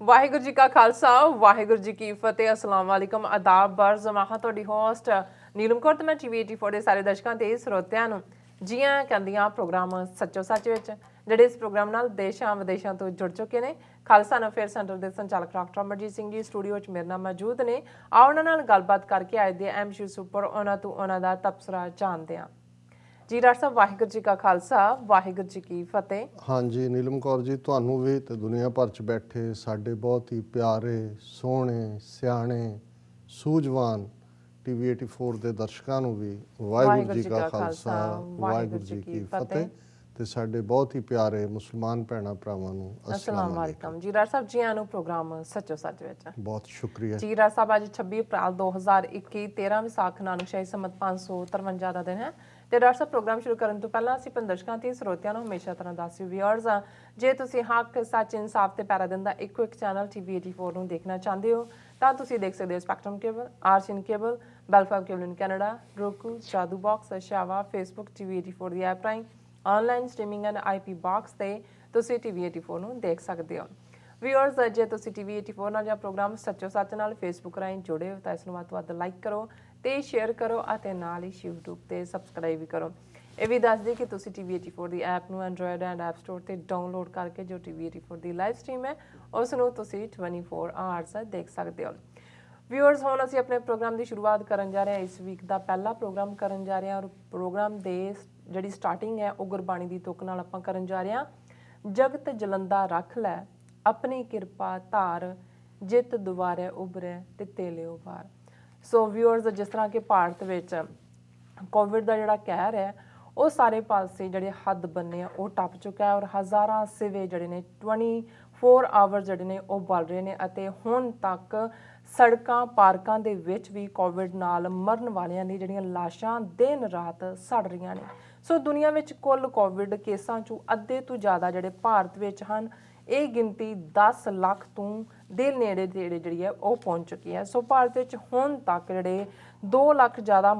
ਵਾਹਿਗੁਰੂ ਜੀ ਕਾ ਖਾਲਸਾ ਵਾਹਿਗੁਰੂ ਜੀ ਕੀ ਫਤਿਹ। अस्सलाम वालेकुम आदाब बर्ज मैं ਤੁਹਾਡੀ ਹੋਸਟ ਨੀਲਮ ਕੌਰ ਤੇ ਮੈਂ ਟੀਵੀ 84 ਦੇ ਸਾਰੇ ਦਰਸ਼ਕਾਂ ਤੇ ਸਰੋਤਿਆਂ ਨੂੰ ਜੀ ਆਇਆਂ ਕਹਿੰਦੀਆਂ ਪ੍ਰੋਗਰਾਮ ਸੱਚੋ ਸੱਚ ਵਿੱਚ ਜਿਹੜੇ ਇਸ ਪ੍ਰੋਗਰਾਮ ਨਾਲ ਦੇਸ਼ਾਂ ਵਿਦੇਸ਼ਾਂ ਤੋਂ ਜੁੜ ਚੁੱਕੇ ਨੇ। ਖਾਲਸਾ ਅਫੇਅਰ ਸੈਂਟਰ ਦੇ ਸੰਚਾਲਕ ਡਾਕਟਰ ਅਮਰਜੀਤ ਸਿੰਘ ਜੀ ਸਟੂਡੀਓ 'ਚ ਮੇਰੇ ਨਾਲ ਮੌਜੂਦ ਨੇ। ਆਓ ਉਹਨਾਂ ਨਾਲ ਗੱਲਬਾਤ ਕਰਕੇ ਅੱਜ ਦੇ ਅਹਿਮ ਇਸ਼ੂਜ਼ ਉੱਪਰ ਉਹਨਾਂ ਤੋਂ ਉਹਨਾਂ ਦਾ ਤਬਸਰਾ ਜਾਣਦੇ ਹਾਂ। जी डॉक्टर साहब वाहिगुरू जी का खालसा वाहिगुरू जी की फतेह। हाँ जी नीलम कौर जी ਤੁਹਾਨੂੰ ਵੀ ਤੇ ਦੁਨੀਆ ਭਰ 'ਚ ਬੈਠੇ ਸਾਡੇ ਬਹੁਤ ਹੀ ਪਿਆਰੇ ਸੋਹਣੇ ਸਿਆਣੇ ਸੂਝਵਾਨ ਟੀਵੀ 84 ਦੇ ਦਰਸ਼ਕਾਂ ਨੂੰ ਵੀ ਵਾਹਿਗੁਰੂ ਜੀ ਕਾ ਖਾਲਸਾ ਵਾਹਿਗੁਰੂ ਜੀ ਕੀ ਫਤਿਹ ਤੇ ਸਾਡੇ ਬਹੁਤ ਹੀ ਪਿਆਰੇ ਮੁਸਲਮਾਨ ਭੈਣਾਂ ਭਰਾਵਾਂ ਨੂੰ अस्सलाम वालेकुम। जी डॉक्टर साहब जी आनू प्रोग्राम सच्चो सच ਵਿੱਚ ਬਹੁਤ ਸ਼ੁਕਰੀਆ। जी डॉक्टर साहब ਅੱਜ 26 ਅਪ੍ਰੈਲ 2021 13 ਵਿਸਾਖ ਨਾਨਕਸ਼ਾਹੀ ਸੰਮਤ 553 ਦਾ ਦਿਨ ਹੈ ਤੇ ਡਾਕਟਰ ਸਾਹਿਬ ਪ੍ਰੋਗਰਾਮ ਸ਼ੁਰੂ ਕਰਨ ਤੋਂ ਪਹਿਲਾਂ ਅਸੀਂ ਦਰਸ਼ਕਾਂ ਤੇ ਸਰੋਤਿਆਂ ਨੂੰ ਹਮੇਸ਼ਾ ਤਰ੍ਹਾਂ ਦੱਸਿਓ ਵੀਅਰਸ ਜੇ ਤੁਸੀਂ ਹੱਕ ਸੱਚ ਇਨਸਾਫ ਤੇ ਪੈਰਾ ਦਿਨ ਦਾ ਇੱਕੋ ਇੱਕ ਚੈਨਲ ਟੀਵੀ 84 ਨੂੰ ਦੇਖਣਾ ਚਾਹੁੰਦੇ ਹੋ ਤਾਂ ਤੁਸੀਂ ਦੇਖ ਸਕਦੇ ਹੋ ਸਪੈਕਟਰਮ ਕੇਬਲ ਆਰਸੀਐਨ ਕੇਬਲ ਬੈਲਫਾਮ cable in Canada roku Jadoo box ਸ਼ਾਵਾ ਫੇਸਬੁੱਕ ਟੀਵੀ 84 ਦੀ ਐਪ ਰਾਹੀਂ online streaming and IP box ਤੇ ਤੁਸੀਂ ਟੀਵੀ 84 ਨੂੰ ਦੇਖ ਸਕਦੇ ਹੋ। ਵੀਅਰਸ ਜੇ ਤੁਸੀਂ ਟੀਵੀ 84 ਨਾਲ ਜਾਂ ਪ੍ਰੋਗਰਾਮ ਸੱਚੋ ਸੱਚ ਨਾਲ ਫੇਸਬੁੱਕ ਰਾਹੀਂ ਜੁੜੇ ਹੋ ਤਾਂ ਇਸ ਨੂੰ ਵੱਧ ਤੋਂ ਵੱਧ ਲਾਈਕ ਕਰੋ ਤੇ ਸ਼ੇਅਰ ਕਰੋ ਅਤੇ ਨਾਲ ਹੀ YouTube ਤੇ ਸਬਸਕ੍ਰਾਈਬ ਵੀ ਕਰੋ। ਇਹ ਵੀ ਦੱਸ ਦਿਓ ਕਿ ਤੁਸੀਂ ਟੀਵੀ 84 ਦੀ ਐਪ ਨੂੰ ਐਂਡਰੋਇਡ ਐਂਡ ਐਪ ਸਟੋਰ ਤੇ ਡਾਊਨਲੋਡ ਕਰਕੇ ਜੋ ਟੀਵੀ 84 ਦੀ ਲਾਈਵ ਸਟ੍ਰੀਮ ਹੈ ਉਸ ਨੂੰ ਤੁਸੀਂ 24 ਆਵਰਸ ਦੇਖ ਸਕਦੇ ਹੋ। ਵੀਅਰਸ ਹੁਣ ਅਸੀਂ ਆਪਣੇ ਪ੍ਰੋਗਰਾਮ ਦੀ ਸ਼ੁਰੂਆਤ ਕਰਨ ਜਾ ਰਹੇ ਹਾਂ। ਇਸ ਵੀਕ ਦਾ ਪਹਿਲਾ ਪ੍ਰੋਗਰਾਮ ਕਰਨ ਜਾ ਰਹੇ ਹਾਂ ਔਰ ਪ੍ਰੋਗਰਾਮ ਦੇ ਜਿਹੜੀ ਸਟਾਰਟਿੰਗ ਹੈ ਉਹ ਗੁਰਬਾਣੀ ਦੀ ਤੁਕ ਨਾਲ ਆਪਾਂ ਕਰਨ ਜਾ ਰਹੇ ਹਾਂ। ਜਗਤ ਜਲੰਦਾ ਰੱਖ ਲੈ ਆਪਣੀ ਕਿਰਪਾ ਧਾਰ ਜਿੱਤ ਦੁਆਰੇ ਉਭਰੇ ਤੇ ਤੇਲੇ ਉਭਾਰ। ਸੋ ਵੀਅਰਸ ਜਿਸ ਤਰ੍ਹਾਂ ਕਿ ਭਾਰਤ ਵਿੱਚ ਕੋਵਿਡ ਦਾ ਜਿਹੜਾ ਕਹਿਰ ਹੈ ਉਹ ਸਾਰੇ ਪਾਸੇ ਜਿਹੜੇ ਹੱਦ ਬੰਨੇ ਆ ਉਹ ਟੱਪ ਚੁੱਕਾ ਹੈ ਔਰ ਹਜ਼ਾਰਾਂ ਸਿਵੇ ਜਿਹੜੇ ਨੇ 24 ਆਵਰ ਜਿਹੜੇ ਨੇ ਉਹ ਬਲ ਰਹੇ ਨੇ ਅਤੇ ਹੁਣ ਤੱਕ ਸੜਕਾਂ ਪਾਰਕਾਂ ਦੇ ਵਿੱਚ ਵੀ ਕੋਵਿਡ ਨਾਲ ਮਰਨ ਵਾਲਿਆਂ ਦੀ ਜਿਹੜੀਆਂ ਲਾਸ਼ਾਂ ਦਿਨ ਰਾਤ ਸੜ ਰਹੀਆਂ ਨੇ। ਸੋ ਦੁਨੀਆ ਵਿੱਚ ਕੁੱਲ ਕੋਵਿਡ ਕੇਸਾਂ 'ਚੋਂ ਅੱਧੇ ਤੋਂ ਜ਼ਿਆਦਾ ਜਿਹੜੇ ਭਾਰਤ ਵਿੱਚ ਹਨ। ਇਹ ਗਿਣਤੀ 10 ਲੱਖ ਤੋਂ ਦੇ ਨੇੜੇ ਜਿਹੜੀ ਹੈ ਉਹ ਪਹੁੰਚ ਚੁੱਕੀ ਹੈ। ਸੋ ਭਾਰਤ ਵਿੱਚ ਹੁਣ ਤੱਕ ਜਿਹੜੇ 2 ਲੱਖ ਜ਼ਿਆਦਾ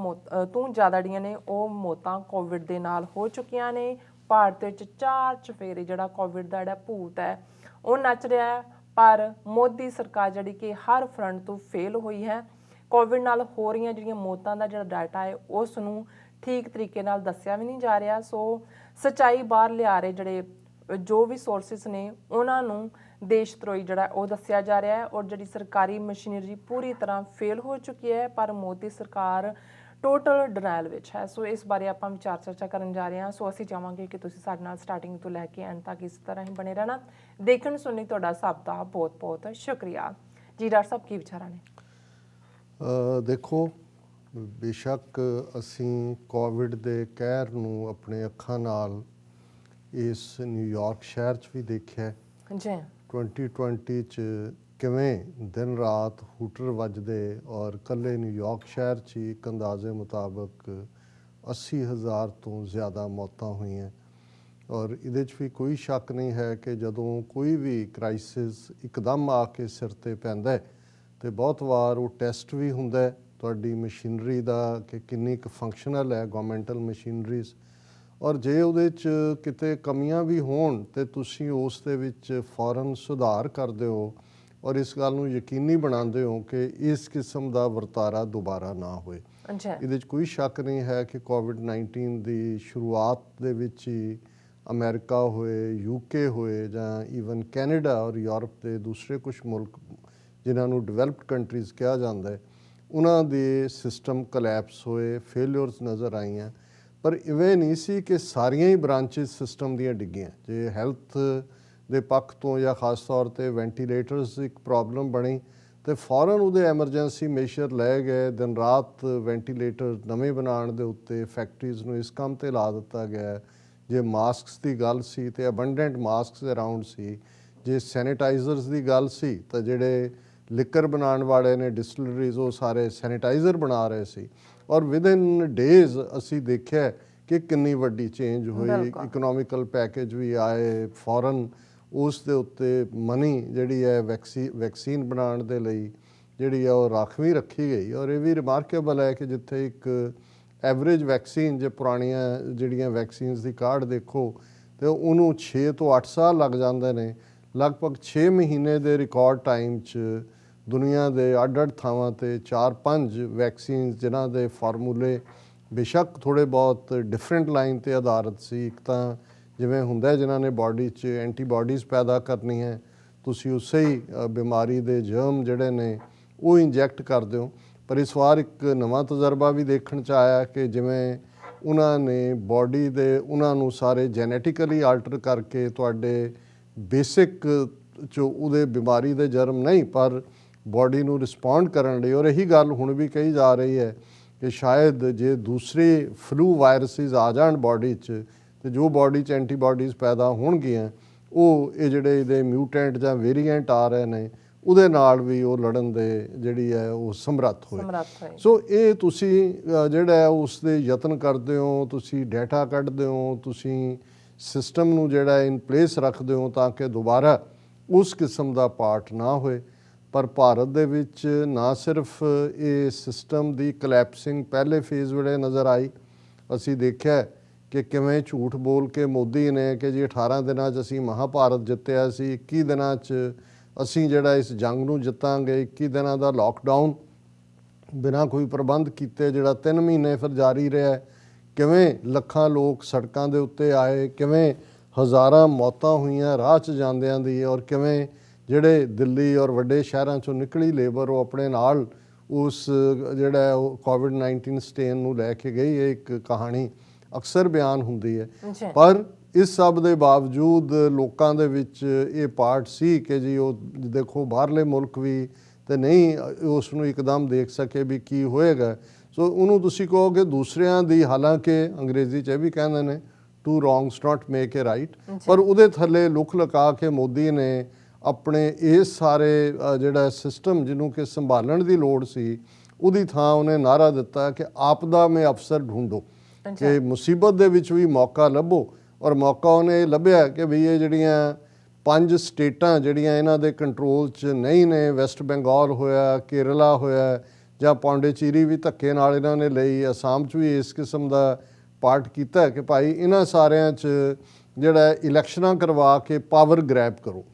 ਤੋਂ ਜ਼ਿਆਦਾ ਜਿਹੜੀਆਂ ਨੇ ਉਹ ਮੌਤਾਂ ਕੋਵਿਡ ਦੇ ਨਾਲ ਹੋ ਚੁੱਕੀਆਂ ਨੇ। ਭਾਰਤ ਵਿੱਚ 4 ਚੁਫੇਰੇ ਜਿਹੜਾ ਕੋਵਿਡ ਦਾ ਜਿਹੜਾ ਭੂਤ ਹੈ ਉਹ ਨੱਚ ਰਿਹਾ ਹੈ ਪਰ ਮੋਦੀ ਸਰਕਾਰ ਜਿਹੜੀ ਕਿ ਹਰ ਫਰੰਟ ਤੋਂ ਫੇਲ ਹੋਈ ਹੈ। ਕੋਵਿਡ ਨਾਲ ਹੋ ਰਹੀਆਂ ਜਿਹੜੀਆਂ ਮੌਤਾਂ ਦਾ ਜਿਹੜਾ ਡਾਟਾ ਹੈ ਉਸ ਨੂੰ ਠੀਕ ਤਰੀਕੇ ਨਾਲ ਦੱਸਿਆ ਵੀ ਨਹੀਂ ਜਾ ਰਿਹਾ। ਸੋ ਸੱਚਾਈ ਬਾਹਰ ਲਿਆ ਰਹੇ ਜਿਹੜੇ ਜੋ ਵੀ ਸੋਰਸਿਸ ਨੇ ਉਹਨਾਂ ਨੂੰ ਦੇਸ਼ ਧਰੋਹੀ ਜਿਹੜਾ ਉਹ ਦੱਸਿਆ ਜਾ ਰਿਹਾ ਹੈ ਔਰ ਜਿਹੜੀ ਸਰਕਾਰੀ ਮਸ਼ੀਨਰੀ ਪੂਰੀ ਤਰ੍ਹਾਂ ਫੇਲ ਹੋ ਚੁੱਕੀ ਹੈ ਪਰ ਮੋਦੀ ਸਰਕਾਰ ਟੋਟਲ ਡਿਨਾਇਲ ਵਿੱਚ ਹੈ। ਸੋ ਇਸ ਬਾਰੇ ਆਪਾਂ ਵਿਚਾਰ ਚਰਚਾ ਕਰਨ ਜਾ ਰਹੇ ਹਾਂ। ਸੋ ਅਸੀਂ ਚਾਹਾਂਗੇ ਕਿ ਤੁਸੀਂ ਸਾਡੇ ਨਾਲ ਸਟਾਰਟਿੰਗ ਤੋਂ ਲੈ ਕੇ ਐਂਡ ਤੱਕ ਇਸ ਤਰ੍ਹਾਂ ਹੀ ਬਣੇ ਰਹਿਣਾ। ਦੇਖਣ ਸੁਣਨ ਤੁਹਾਡਾ ਸਭ ਦਾ ਬਹੁਤ ਬਹੁਤ ਸ਼ੁਕਰੀਆ। ਜੀ ਡਾਕਟਰ ਸਾਹਿਬ ਕੀ ਵਿਚਾਰਾਂ ਨੇ? ਦੇਖੋ ਬੇਸ਼ੱਕ ਅਸੀਂ ਕੋਵਿਡ ਦੇ ਕਹਿਰ ਨੂੰ ਆਪਣੇ ਅੱਖਾਂ ਨਾਲ ਇਸ ਨਿਊਯਾਰਕ ਸ਼ਹਿਰ 'ਚ ਵੀ ਦੇਖਿਆ ਜੀ 2020 'ਚ ਕਿਵੇਂ ਦਿਨ ਰਾਤ ਹੂਟਰ ਵੱਜਦੇ ਔਰ ਇਕੱਲੇ ਨਿਊਯਾਰਕ ਸ਼ਹਿਰ 'ਚ ਹੀ ਇੱਕ ਅੰਦਾਜ਼ੇ ਮੁਤਾਬਕ 80,000 ਤੋਂ ਜ਼ਿਆਦਾ ਮੌਤਾਂ ਹੋਈਆਂ ਔਰ ਇਹਦੇ 'ਚ ਵੀ ਕੋਈ ਸ਼ੱਕ ਨਹੀਂ ਹੈ ਕਿ ਜਦੋਂ ਕੋਈ ਵੀ ਕ੍ਰਾਈਸਿਸ ਇੱਕਦਮ ਆ ਕੇ ਸਿਰ 'ਤੇ ਪੈਂਦਾ ਅਤੇ ਬਹੁਤ ਵਾਰ ਉਹ ਟੈਸਟ ਵੀ ਹੁੰਦਾ ਤੁਹਾਡੀ ਮਸ਼ੀਨਰੀ ਦਾ ਕਿ ਕਿੰਨੀ ਕੁ ਫੰਕਸ਼ਨਲ ਹੈ ਗਵਰਨਮੈਂਟਲ ਮਸ਼ੀਨਰੀਜ਼ ਔਰ ਜੇ ਉਹਦੇ 'ਚ ਕਿਤੇ ਕਮੀਆਂ ਵੀ ਹੋਣ ਤਾਂ ਤੁਸੀਂ ਉਸ ਦੇ ਵਿੱਚ ਫੌਰਨ ਸੁਧਾਰ ਕਰਦੇ ਹੋ ਔਰ ਇਸ ਗੱਲ ਨੂੰ ਯਕੀਨੀ ਬਣਾਉਂਦੇ ਹੋ ਕਿ ਇਸ ਕਿਸਮ ਦਾ ਵਰਤਾਰਾ ਦੁਬਾਰਾ ਨਾ ਹੋਏ। ਇਹਦੇ 'ਚ ਕੋਈ ਸ਼ੱਕ ਨਹੀਂ ਹੈ ਕਿ ਕੋਵਿਡ-19 ਦੀ ਸ਼ੁਰੂਆਤ ਦੇ ਵਿੱਚ ਹੀ ਅਮਰੀਕਾ ਹੋਏ UK ਹੋਏ ਜਾਂ ਈਵਨ ਕੈਨੇਡਾ ਔਰ ਯੂਰਪ ਦੇ ਦੂਸਰੇ ਕੁਝ ਮੁਲਕ ਜਿਨ੍ਹਾਂ ਨੂੰ ਡਿਵੈਲਪਡ ਕੰਟਰੀਜ਼ ਕਿਹਾ ਜਾਂਦਾ ਹੈ ਉਹਨਾਂ ਦੇ ਸਿਸਟਮ ਕਲੈਪਸ ਹੋਏ ਫੇਲਿਅਰਸ ਨਜ਼ਰ ਆਈਆਂ ਪਰ ਇਵੇਂ ਨਹੀਂ ਸੀ ਕਿ ਸਾਰੀਆਂ ਹੀ ਬ੍ਰਾਂਚਿਸ ਸਿਸਟਮ ਦੀਆਂ ਡਿੱਗੀਆਂ। ਜੇ ਹੈਲਥ ਦੇ ਪੱਖ ਤੋਂ ਜਾਂ ਖਾਸ ਤੌਰ 'ਤੇ ਵੈਂਟੀਲੇਟਰਸ ਇੱਕ ਪ੍ਰੋਬਲਮ ਬਣੀ ਅਤੇ ਫੌਰਨ ਉਹਦੇ ਐਮਰਜੈਂਸੀ ਮੇਜਰ ਲਏ ਗਏ। ਦਿਨ ਰਾਤ ਵੈਂਟੀਲੇਟਰ ਨਵੇਂ ਬਣਾਉਣ ਦੇ ਉੱਤੇ ਫੈਕਟਰੀਜ਼ ਨੂੰ ਇਸ ਕੰਮ 'ਤੇ ਲਾ ਦਿੱਤਾ ਗਿਆ। ਜੇ ਮਾਸਕਸ ਦੀ ਗੱਲ ਸੀ ਤਾਂ ਅਬੰਡੈਂਟ ਮਾਸਕਸ ਅਰਾਊਂਡ ਸੀ। ਜੇ ਸੈਨੀਟਾਈਜ਼ਰਸ ਦੀ ਗੱਲ ਸੀ ਤਾਂ ਜਿਹੜੇ ਲਿਕਰ ਬਣਾਉਣ ਵਾਲੇ ਨੇ ਡਿਸਟਿਲਰੀਜ਼ ਉਹ ਸਾਰੇ ਸੈਨੀਟਾਈਜ਼ਰ ਬਣਾ ਰਹੇ ਸੀ ਔਰ ਵਿਦਇਨ ਡੇਜ਼ ਅਸੀਂ ਦੇਖਿਆ ਕਿ ਕਿੰਨੀ ਵੱਡੀ ਚੇਂਜ ਹੋਈ। ਇਕਨੋਮਿਕਲ ਪੈਕੇਜ ਵੀ ਆਏ ਫੌਰਨ ਉਸ ਦੇ ਉੱਤੇ ਮਨੀ ਜਿਹੜੀ ਹੈ ਵੈਕਸੀਨ ਬਣਾਉਣ ਦੇ ਲਈ ਜਿਹੜੀ ਹੈ ਉਹ ਰਾਖਵੀਂ ਰੱਖੀ ਗਈ ਔਰ ਇਹ ਵੀ ਰਿਮਾਰਕੇਬਲ ਹੈ ਕਿ ਜਿੱਥੇ ਇੱਕ ਐਵਰੇਜ ਵੈਕਸੀਨ ਜੇ ਪੁਰਾਣੀਆਂ ਜਿਹੜੀਆਂ ਵੈਕਸੀਨਸ ਦੀ ਕਾਢ ਦੇਖੋ ਅਤੇ ਉਹਨੂੰ 6 ਤੋਂ 8 ਸਾਲ ਲੱਗ ਜਾਂਦੇ ਨੇ ਲਗਭਗ 6 ਮਹੀਨੇ ਦੇ ਰਿਕਾਰਡ ਟਾਈਮ 'ਚ ਦੁਨੀਆ ਦੇ ਅੱਡ-ਅੱਡ ਥਾਵਾਂ ਤੇ 4-5 ਵੈਕਸੀਨ ਜਿਨ੍ਹਾਂ ਦੇ ਫਾਰਮੂਲੇ ਬੇਸ਼ੱਕ ਥੋੜ੍ਹੇ ਬਹੁਤ ਡਿਫਰੈਂਟ ਲਾਈਨ ਤੇ ਆਧਾਰਿਤ ਸੀ। ਇੱਕ ਤਾਂ ਜਿਵੇਂ ਹੁੰਦਾ ਜਿਨ੍ਹਾਂ ਨੇ ਬਾਡੀ 'ਚ ਐਂਟੀਬਾਡੀਜ਼ ਪੈਦਾ ਕਰਨੀ ਹੈ, ਤੁਸੀਂ ਉਸੇ ਹੀ ਬਿਮਾਰੀ ਦੇ ਜਰਮ ਜਿਹੜੇ ਨੇ ਉਹ ਇੰਜੈਕਟ ਕਰਦੇ ਹੋ। ਪਰ ਇਸ ਵਾਰ ਇੱਕ ਨਵਾਂ ਤਜਰਬਾ ਵੀ ਦੇਖਣ 'ਚ ਆਇਆ ਕਿ ਜਿਵੇਂ ਉਹਨਾਂ ਨੇ ਬਾਡੀ ਦੇ ਉਹਨਾਂ ਨੂੰ ਸਾਰੇ ਜੈਨੇਟਿਕਲੀ ਆਲਟਰ ਕਰਕੇ ਤੁਹਾਡੇ ਬੇਸਿਕ 'ਚੋਂ ਉਹਦੇ ਬਿਮਾਰੀ ਦੇ ਜਰਮ ਨਹੀਂ ਪਰ ਬਾਡੀ ਨੂੰ ਰਿਸਪੌਂਡ ਕਰਨ ਲਈ। ਔਰ ਇਹੀ ਗੱਲ ਹੁਣ ਵੀ ਕਹੀ ਜਾ ਰਹੀ ਹੈ ਕਿ ਸ਼ਾਇਦ ਜੇ ਦੂਸਰੇ ਫਲੂ ਵਾਇਰਸਿਸ ਆ ਜਾਣ ਬਾਡੀ 'ਚ ਤੇ ਜੋ ਬਾਡੀ 'ਚ ਐਂਟੀਬਾਡੀਜ਼ ਪੈਦਾ ਹੋਣਗੀਆਂ ਉਹ ਇਹ ਜਿਹੜੇ ਇਹਦੇ ਮਿਊਟੈਂਟ ਜਾਂ ਵੇਰੀਐਂਟ ਆ ਰਹੇ ਨੇ ਉਹਦੇ ਨਾਲ ਵੀ ਉਹ ਲੜਨ ਦੇ ਜਿਹੜੀ ਹੈ ਉਹ ਸਮਰੱਥ ਹੋਏ। ਸੋ ਇਹ ਤੁਸੀਂ ਜਿਹੜਾ ਹੈ ਉਸ ਦੇ ਯਤਨ ਕਰਦੇ ਹੋ, ਤੁਸੀਂ ਡਾਟਾ ਕੱਢਦੇ ਹੋ, ਤੁਸੀਂ ਸਿਸਟਮ ਨੂੰ ਜਿਹੜਾ ਇਨ ਪਲੇਸ ਰੱਖਦੇ ਹੋ ਤਾਂ ਕਿ ਦੁਬਾਰਾ ਉਸ ਕਿਸਮ ਦਾ ਪਾਰਟ ਨਾ ਹੋਏ। ਪਰ ਭਾਰਤ ਦੇ ਵਿੱਚ ਨਾ ਸਿਰਫ ਇਹ ਸਿਸਟਮ ਦੀ ਕਲੈਪਸਿੰਗ ਪਹਿਲੇ ਫੇਜ਼ ਵੇਲੇ ਨਜ਼ਰ ਆਈ, ਅਸੀਂ ਦੇਖਿਆ ਕਿ ਕਿਵੇਂ ਝੂਠ ਬੋਲ ਕੇ ਮੋਦੀ ਨੇ ਕਿ ਜੀ 18 ਦਿਨਾਂ 'ਚ ਅਸੀਂ ਮਹਾਭਾਰਤ ਜਿੱਤਿਆ ਸੀ, 21 ਦਿਨਾਂ 'ਚ ਅਸੀਂ ਜਿਹੜਾ ਇਸ ਜੰਗ ਨੂੰ ਜਿੱਤਾਂਗੇ, 21 ਦਿਨਾਂ ਦਾ ਲੋਕਡਾਊਨ ਬਿਨਾਂ ਕੋਈ ਪ੍ਰਬੰਧ ਕੀਤੇ ਜਿਹੜਾ 3 ਮਹੀਨੇ ਫਿਰ ਜਾਰੀ ਰਿਹਾ। ਕਿਵੇਂ ਲੱਖਾਂ ਲੋਕ ਸੜਕਾਂ ਦੇ ਉੱਤੇ ਆਏ, ਕਿਵੇਂ ਹਜ਼ਾਰਾਂ ਮੌਤਾਂ ਹੋਈਆਂ ਰਾਹ 'ਚ ਜਾਂਦਿਆਂ ਦੀ, ਔਰ ਕਿਵੇਂ ਜਿਹੜੇ ਦਿੱਲੀ ਔਰ ਵੱਡੇ ਸ਼ਹਿਰਾਂ 'ਚੋਂ ਨਿਕਲੀ ਲੇਬਰ ਉਹ ਆਪਣੇ ਨਾਲ ਉਸ ਜਿਹੜਾ ਉਹ ਕੋਵਿਡ-19 ਸਟੇਨ ਨੂੰ ਲੈ ਕੇ ਗਈ। ਇਹ ਇੱਕ ਕਹਾਣੀ ਅਕਸਰ ਬਿਆਨ ਹੁੰਦੀ ਹੈ। ਪਰ ਇਸ ਸਭ ਦੇ ਬਾਵਜੂਦ ਲੋਕਾਂ ਦੇ ਵਿੱਚ ਇਹ ਪਾਰਟ ਸੀ ਕਿ ਜੀ ਉਹ ਦੇਖੋ ਬਾਹਰਲੇ ਮੁਲਕ ਵੀ ਤੇ ਨਹੀਂ ਉਸ ਨੂੰ ਇੱਕਦਮ ਦੇਖ ਸਕੇ ਵੀ ਕੀ ਹੋਏਗਾ। ਸੋ ਉਹਨੂੰ ਤੁਸੀਂ ਕਹੋਗੇ ਦੂਸਰਿਆਂ ਦੀ, ਹਾਲਾਂਕਿ ਅੰਗਰੇਜ਼ੀ 'ਚ ਇਹ ਵੀ ਕਹਿੰਦੇ ਨੇ two wrongs not make a right, ਪਰ ਉਹਦੇ ਥੱਲੇ ਲੁਕ ਲੁਕਾ ਕੇ ਮੋਦੀ ਨੇ ਆਪਣੇ ਇਸ ਸਾਰੇ ਜਿਹੜਾ ਸਿਸਟਮ ਜਿਹਨੂੰ ਕਿ ਸੰਭਾਲਣ ਦੀ ਲੋੜ ਸੀ ਉਹਦੀ ਥਾਂ ਉਹਨੇ ਨਾਅਰਾ ਦਿੱਤਾ ਕਿ ਆਪਦਾ ਮੇਂ ਅਫਸਰ ਢੂੰਢੋ, ਕਿ ਮੁਸੀਬਤ ਦੇ ਵਿੱਚ ਵੀ ਮੌਕਾ ਲੱਭੋ। ਔਰ ਮੌਕਾ ਉਹਨੇ ਲੱਭਿਆ ਕਿ ਵੀ ਇਹ ਜਿਹੜੀਆਂ 5 ਸਟੇਟਾਂ ਜਿਹੜੀਆਂ ਇਹਨਾਂ ਦੇ ਕੰਟਰੋਲ 'ਚ ਨਹੀਂ ਨੇ, ਵੈਸਟ ਬੰਗਾਲ ਹੋਇਆ, ਕੇਰਲਾ ਹੋਇਆ ਜਾਂ ਪੌਂਡੇਚੇਰੀ ਵੀ ਧੱਕੇ ਨਾਲ ਇਹਨਾਂ ਨੇ ਲਈ, ਅਸਾਮ 'ਚ ਵੀ ਇਸ ਕਿਸਮ ਦਾ ਪਾਰਟ ਕੀਤਾ ਕਿ ਭਾਈ ਇਹਨਾਂ ਸਾਰਿਆਂ 'ਚ ਜਿਹੜਾ ਇਲੈਕਸ਼ਨਾਂ ਕਰਵਾ ਕੇ ਪਾਵਰ ਗ੍ਰੈਬ ਕਰੋ।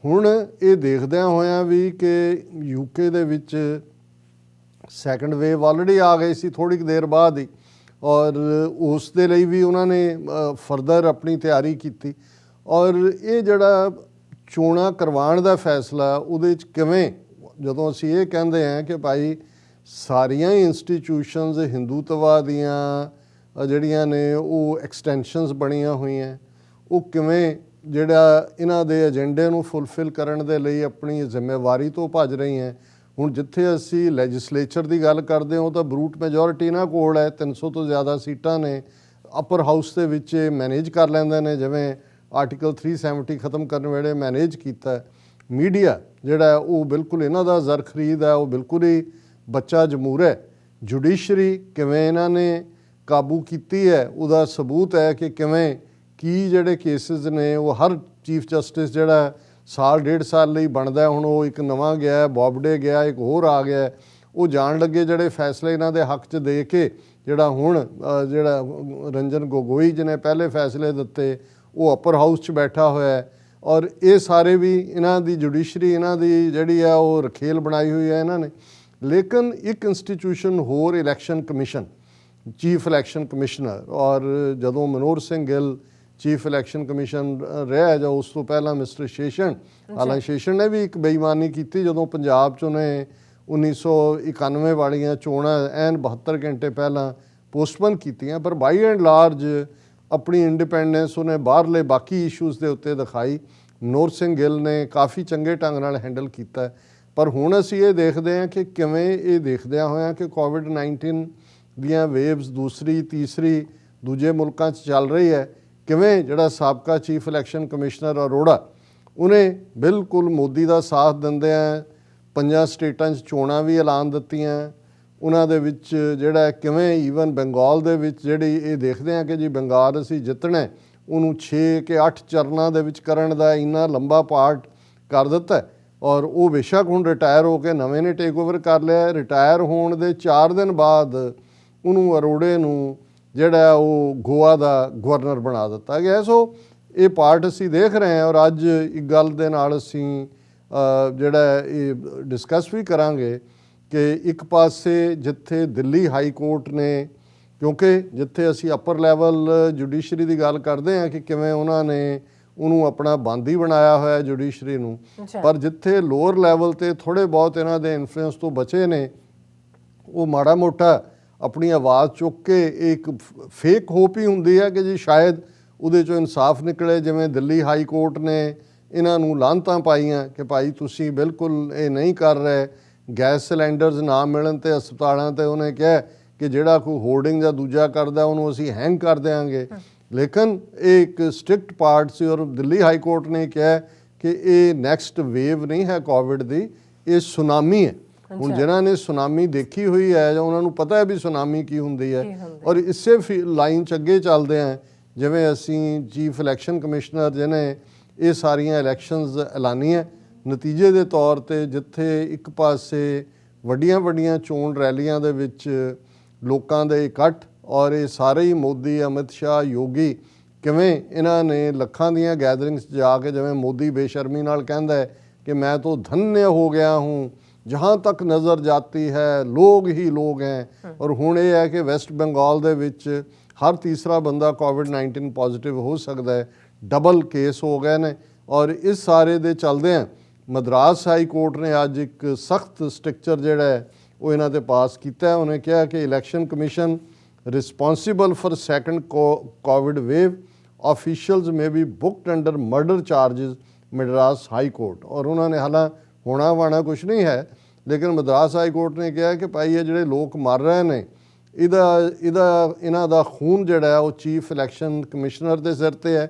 ਹੁਣ ਇਹ ਦੇਖਦਿਆਂ ਹੋਇਆਂ ਵੀ ਕਿ ਯੂਕੇ ਦੇ ਵਿੱਚ ਸੈਕੰਡ ਵੇਵ ਆਲਰੇਡੀ ਆ ਗਈ ਸੀ ਥੋੜ੍ਹੀ ਕੁ ਦੇਰ ਬਾਅਦ ਹੀ, ਔਰ ਉਸ ਦੇ ਲਈ ਵੀ ਉਹਨਾਂ ਨੇ ਫਰਦਰ ਆਪਣੀ ਤਿਆਰੀ ਕੀਤੀ। ਔਰ ਇਹ ਜਿਹੜਾ ਚੋਣਾਂ ਕਰਵਾਉਣ ਦਾ ਫੈਸਲਾ ਉਹਦੇ 'ਚ ਕਿਵੇਂ, ਜਦੋਂ ਅਸੀਂ ਇਹ ਕਹਿੰਦੇ ਹਾਂ ਕਿ ਭਾਈ ਸਾਰੀਆਂ ਹੀ ਇੰਸਟੀਟਿਊਸ਼ਨਸ ਹਿੰਦੂਤਵਾ ਦੀਆਂ ਜਿਹੜੀਆਂ ਨੇ ਉਹ ਐਕਸਟੈਂਸ਼ਨਸ ਬਣੀਆਂ ਹੋਈਆਂ, ਉਹ ਕਿਵੇਂ ਜਿਹੜਾ ਇਹਨਾਂ ਦੇ ਏਜੰਡੇ ਨੂੰ ਫੁੱਲਫਿਲ ਕਰਨ ਦੇ ਲਈ ਆਪਣੀ ਜ਼ਿੰਮੇਵਾਰੀ ਤੋਂ ਭੱਜ ਰਹੀ ਹੈ। ਹੁਣ ਜਿੱਥੇ ਅਸੀਂ ਲੈਜਿਸਲੇਚਰ ਦੀ ਗੱਲ ਕਰਦੇ ਹਾਂ ਤਾਂ ਬਰੂਟ ਮੈਜੋਰਿਟੀ ਇਹਨਾਂ ਕੋਲ ਹੈ, 300 ਤੋਂ ਜ਼ਿਆਦਾ ਸੀਟਾਂ ਨੇ, ਅਪਰ ਹਾਊਸ ਦੇ ਵਿੱਚ ਮੈਨੇਜ ਕਰ ਲੈਂਦੇ ਨੇ, ਜਿਵੇਂ ਆਰਟੀਕਲ 370 ਖਤਮ ਕਰਨ ਵੇਲੇ ਮੈਨੇਜ ਕੀਤਾ। ਮੀਡੀਆ ਜਿਹੜਾ ਉਹ ਬਿਲਕੁਲ ਇਹਨਾਂ ਦਾ ਜ਼ਰ ਖਰੀਦ ਹੈ, ਉਹ ਬਿਲਕੁਲ ਹੀ ਬੱਚਾ ਜਮੂਰ ਹੈ। ਜੁਡੀਸ਼ਰੀ ਕਿਵੇਂ ਇਹਨਾਂ ਨੇ ਕਾਬੂ ਕੀਤੀ ਹੈ ਉਹਦਾ ਸਬੂਤ ਹੈ ਕਿ ਕਿਵੇਂ ਕੀ ਜਿਹੜੇ ਕੇਸਿਸ ਨੇ ਉਹ ਹਰ ਚੀਫ ਜਸਟਿਸ ਜਿਹੜਾ ਸਾਲ 1.5 ਸਾਲ ਲਈ ਬਣਦਾ, ਹੁਣ ਉਹ ਇੱਕ ਨਵਾਂ ਗਿਆ, ਬੌਬਡੇ ਗਿਆ, ਇੱਕ ਹੋਰ ਆ ਗਿਆ, ਉਹ ਜਾਣ ਲੱਗੇ ਜਿਹੜੇ ਫੈਸਲੇ ਇਹਨਾਂ ਦੇ ਹੱਕ 'ਚ ਦੇ ਕੇ, ਜਿਹੜਾ ਹੁਣ ਜਿਹੜਾ ਰੰਜਨ ਗੋਗੋਈ ਜਿਹਨੇ ਪਹਿਲੇ ਫੈਸਲੇ ਦਿੱਤੇ ਉਹ ਅਪਰ ਹਾਊਸ 'ਚ ਬੈਠਾ ਹੋਇਆ ਹੈ। ਔਰ ਇਹ ਸਾਰੇ ਵੀ ਇਹਨਾਂ ਦੀ ਜੁਡੀਸ਼ਰੀ ਇਹਨਾਂ ਦੀ ਜਿਹੜੀ ਆ ਉਹ ਰਖੇਲ ਬਣਾਈ ਹੋਈ ਹੈ ਇਹਨਾਂ ਨੇ। ਲੇਕਿਨ ਇੱਕ ਇੰਸਟੀਟਿਊਸ਼ਨ ਹੋਰ election commission, chief election commissioner, ਔਰ ਜਦੋਂ Manohar Singh Gill chief election commission ਰਿਹਾ ਜਾਂ ਉਸ ਤੋਂ ਪਹਿਲਾਂ ਮਿਸਟਰ ਸ਼ੇਸ਼ਨ, ਹਾਲਾਂਕਿ ਸ਼ੇਸ਼ਨ ਨੇ ਵੀ ਇੱਕ ਬੇਈਮਾਨੀ ਕੀਤੀ ਜਦੋਂ ਪੰਜਾਬ 'ਚ ਉਹਨੇ 1991 ਵਾਲੀਆਂ ਚੋਣਾਂ ਐਨ 72 ਘੰਟੇ ਪਹਿਲਾਂ ਪੋਸਟਪੋਨ ਕੀਤੀਆਂ, ਪਰ ਬਾਈ ਐਂਡ ਲਾਰਜ ਆਪਣੀ ਇੰਡੀਪੈਂਡੈਂਸ ਉਹਨੇ ਬਾਹਰਲੇ ਬਾਕੀ ਇਸ਼ੂਜ਼ ਦੇ ਉੱਤੇ ਦਿਖਾਈ। ਮਨੋਹਰ ਸਿੰਘ ਗਿੱਲ ਨੇ ਕਾਫੀ ਚੰਗੇ ਢੰਗ ਨਾਲ ਹੈਂਡਲ ਕੀਤਾ। ਪਰ ਹੁਣ ਅਸੀਂ ਇਹ ਦੇਖਦੇ ਹਾਂ ਕਿ ਕਿਵੇਂ ਇਹ ਦੇਖਦਿਆਂ ਹੋਇਆਂ ਕਿ ਕੋਵਿਡ-19 ਦੀਆਂ ਵੇਵਸ ਦੂਸਰੀ ਤੀਸਰੀ ਦੂਜੇ ਮੁਲਕਾਂ 'ਚ ਚੱਲ ਰਹੀ ਹੈ, ਕਿਵੇਂ ਜਿਹੜਾ ਸਾਬਕਾ ਚੀਫ ਇਲੈਕਸ਼ਨ ਕਮਿਸ਼ਨਰ ਅਰੋੜਾ ਉਹਨੇ ਬਿਲਕੁਲ ਮੋਦੀ ਦਾ ਸਾਥ ਦਿੰਦਿਆਂ 5 ਸਟੇਟਾਂ 'ਚ ਚੋਣਾਂ ਵੀ ਐਲਾਨ ਦਿੱਤੀਆਂ। ਉਹਨਾਂ ਦੇ ਵਿੱਚ ਜਿਹੜਾ ਕਿਵੇਂ ਈਵਨ ਬੰਗਾਲ ਦੇ ਵਿੱਚ ਜਿਹੜੀ ਇਹ ਦੇਖਦੇ ਹਾਂ ਕਿ ਜੀ ਬੰਗਾਲ ਅਸੀਂ ਜਿੱਤਣਾ, ਉਹਨੂੰ 6 ਕਿ 8 ਚਰਨਾਂ ਦੇ ਵਿੱਚ ਕਰਨ ਦਾ ਇੰਨਾ ਲੰਬਾ ਪਾਰਟ ਕਰ ਦਿੱਤਾ। ਔਰ ਉਹ ਬੇਸ਼ੱਕ ਹੁਣ ਰਿਟਾਇਰ ਹੋ ਕੇ ਨਵੇਂ ਨੇ ਟੇਕ ਓਵਰ ਕਰ ਲਿਆ। ਰਿਟਾਇਰ ਹੋਣ ਦੇ 4 ਦਿਨ ਬਾਅਦ ਉਹਨੂੰ ਅਰੋੜੇ ਨੂੰ ਜਿਹੜਾ ਉਹ ਗੋਆ ਦਾ ਗਵਰਨਰ ਬਣਾ ਦਿੱਤਾ ਗਿਆ। ਸੋ ਇਹ ਪਾਰਟ ਅਸੀਂ ਦੇਖ ਰਹੇ ਹਾਂ। ਔਰ ਅੱਜ ਇੱਕ ਗੱਲ ਦੇ ਨਾਲ ਅਸੀਂ ਜਿਹੜਾ ਇਹ ਡਿਸਕਸ ਵੀ ਕਰਾਂਗੇ ਕਿ ਇੱਕ ਪਾਸੇ ਜਿੱਥੇ ਦਿੱਲੀ ਹਾਈ ਕੋਰਟ ਨੇ, ਕਿਉਂਕਿ ਜਿੱਥੇ ਅਸੀਂ ਅਪਰ ਲੈਵਲ ਜੁਡੀਸ਼ਰੀ ਦੀ ਗੱਲ ਕਰਦੇ ਹਾਂ ਕਿ ਕਿਵੇਂ ਉਹਨਾਂ ਨੇ ਉਹਨੂੰ ਆਪਣਾ ਬੰਦੀ ਬਣਾਇਆ ਹੋਇਆ ਜੁਡੀਸ਼ਰੀ ਨੂੰ, ਪਰ ਜਿੱਥੇ ਲੋਅਰ ਲੈਵਲ ਤੇ ਥੋੜ੍ਹੇ ਬਹੁਤ ਇਹਨਾਂ ਦੇ ਇਨਫਲੂਐਂਸ ਤੋਂ ਬਚੇ ਨੇ, ਉਹ ਮਾੜਾ ਮੋਟਾ ਆਪਣੀ ਆਵਾਜ਼ ਚੁੱਕ ਕੇ ਇੱਕ ਫੇਕ ਹੋਪ ਹੀ ਹੁੰਦੀ ਹੈ ਕਿ ਜੀ ਸ਼ਾਇਦ ਉਹਦੇ 'ਚੋਂ ਇਨਸਾਫ ਨਿਕਲੇ। ਜਿਵੇਂ ਦਿੱਲੀ ਹਾਈ ਕੋਰਟ ਨੇ ਇਹਨਾਂ ਨੂੰ ਲਾਹਨਤਾਂ ਪਾਈਆਂ ਕਿ ਭਾਈ ਤੁਸੀਂ ਬਿਲਕੁਲ ਇਹ ਨਹੀਂ ਕਰ ਰਹੇ, ਗੈਸ ਸਿਲੰਡਰਸ ਨਾ ਮਿਲਣ ਤੇ ਹਸਪਤਾਲਾਂ ਤੇ ਉਹਨੇ ਕਿਹਾ ਕਿ ਜਿਹੜਾ ਕੋਈ ਹੋਰਡਿੰਗ ਜਾਂ ਦੂਜਾ ਕਰਦਾ ਉਹਨੂੰ ਅਸੀਂ ਹੈਂਗ ਕਰ ਦਿਆਂਗੇ। ਲੇਕਿਨ ਇਹ ਇੱਕ ਸਟ੍ਰਿਕਟ ਪਾਰਟ ਸੀ ਔਰ ਦਿੱਲੀ ਹਾਈ ਕੋਰਟ ਨੇ ਕਿਹਾ ਕਿ ਇਹ ਨੈਕਸਟ ਵੇਵ ਨਹੀਂ ਹੈ ਕੋਵਿਡ ਦੀ, ਇਹ ਸੁਨਾਮੀ ਹੈ। ਹੁਣ ਜਿਨ੍ਹਾਂ ਨੇ ਸੁਨਾਮੀ ਦੇਖੀ ਹੋਈ ਹੈ ਜਾਂ ਉਹਨਾਂ ਨੂੰ ਪਤਾ ਹੈ ਵੀ ਸੁਨਾਮੀ ਕੀ ਹੁੰਦੀ ਹੈ। ਔਰ ਇਸੇ ਲਾਈਨ 'ਚ ਅੱਗੇ ਚੱਲਦੇ ਹਾਂ, ਜਿਵੇਂ ਅਸੀਂ ਚੀਫ ਇਲੈਕਸ਼ਨ ਕਮਿਸ਼ਨਰ ਜਿਹਨੇ ਇਹ ਸਾਰੀਆਂ ਇਲੈਕਸ਼ਨਸ ਐਲਾਨੀਆਂ, ਨਤੀਜੇ ਦੇ ਤੌਰ ਤੇ ਜਿੱਥੇ ਇੱਕ ਪਾਸੇ ਵੱਡੀਆਂ ਵੱਡੀਆਂ ਚੋਣ ਰੈਲੀਆਂ ਦੇ ਵਿੱਚ ਲੋਕਾਂ ਦੇ ਇਕੱਠ, ਔਰ ਇਹ ਸਾਰੇ ਹੀ ਮੋਦੀ, ਅਮਿਤ ਸ਼ਾਹ, ਯੋਗੀ, ਕਿਵੇਂ ਇਹਨਾਂ ਨੇ ਲੱਖਾਂ ਦੀਆਂ ਗੈਦਰਿੰਗਸ ਜਾ ਕੇ, ਜਿਵੇਂ ਮੋਦੀ ਬੇਸ਼ਰਮੀ ਨਾਲ ਕਹਿੰਦਾ ਹੈ ਕਿ ਮੈਂ ਤਾਂ ਧन्य ਹੋ ਗਿਆ ਹੂੰ, ਜਹਾਂ ਤੱਕ ਨਜ਼ਰ ਜਾਤੀ ਹੈ ਲੋਕ ਹੀ ਲੋਕ ਹੈ। ਔਰ ਹੁਣ ਇਹ ਹੈ ਕਿ ਵੈਸਟ ਬੰਗਾਲ ਦੇ ਵਿੱਚ ਹਰ ਤੀਸਰਾ ਬੰਦਾ ਕੋਵਿਡ-19 ਪੋਜ਼ਿਟਿਵ ਹੋ ਸਕਦਾ ਹੈ, ਡਬਲ ਕੇਸ ਹੋ ਗਏ ਨੇ। ਔਰ ਇਸ ਸਾਰੇ ਦੇ ਚੱਲਦਿਆਂ ਮਦਰਾਸ ਹਾਈ ਕੋਰਟ ਨੇ ਅੱਜ ਇੱਕ ਸਖਤ ਸਟ੍ਰਿਕਚਰ ਜਿਹੜਾ ਹੈ ਉਹ ਇਹਨਾਂ 'ਤੇ ਪਾਸ ਕੀਤਾ ਹੈ। ਉਹਨੇ ਕਿਹਾ ਕਿ election commission responsible for second Covid wave officials में भी booked under murder charges Madras high court. और उन्होंने हालां होना वाना कुछ नहीं है, लेकिन मद्रास हाई कोर्ट ने कहा कि भाई ये ਜਿਹੜੇ ਲੋਕ ਮਰ ਰਹੇ ਨੇ ਇਹਨਾਂ ਦਾ ਖੂਨ ਜਿਹੜਾ ਹੈ ਉਹ ਚੀਫ ਇਲੈਕਸ਼ਨ ਕਮਿਸ਼ਨਰ ਦੇ ਸਿਰ ਤੇ ਹੈ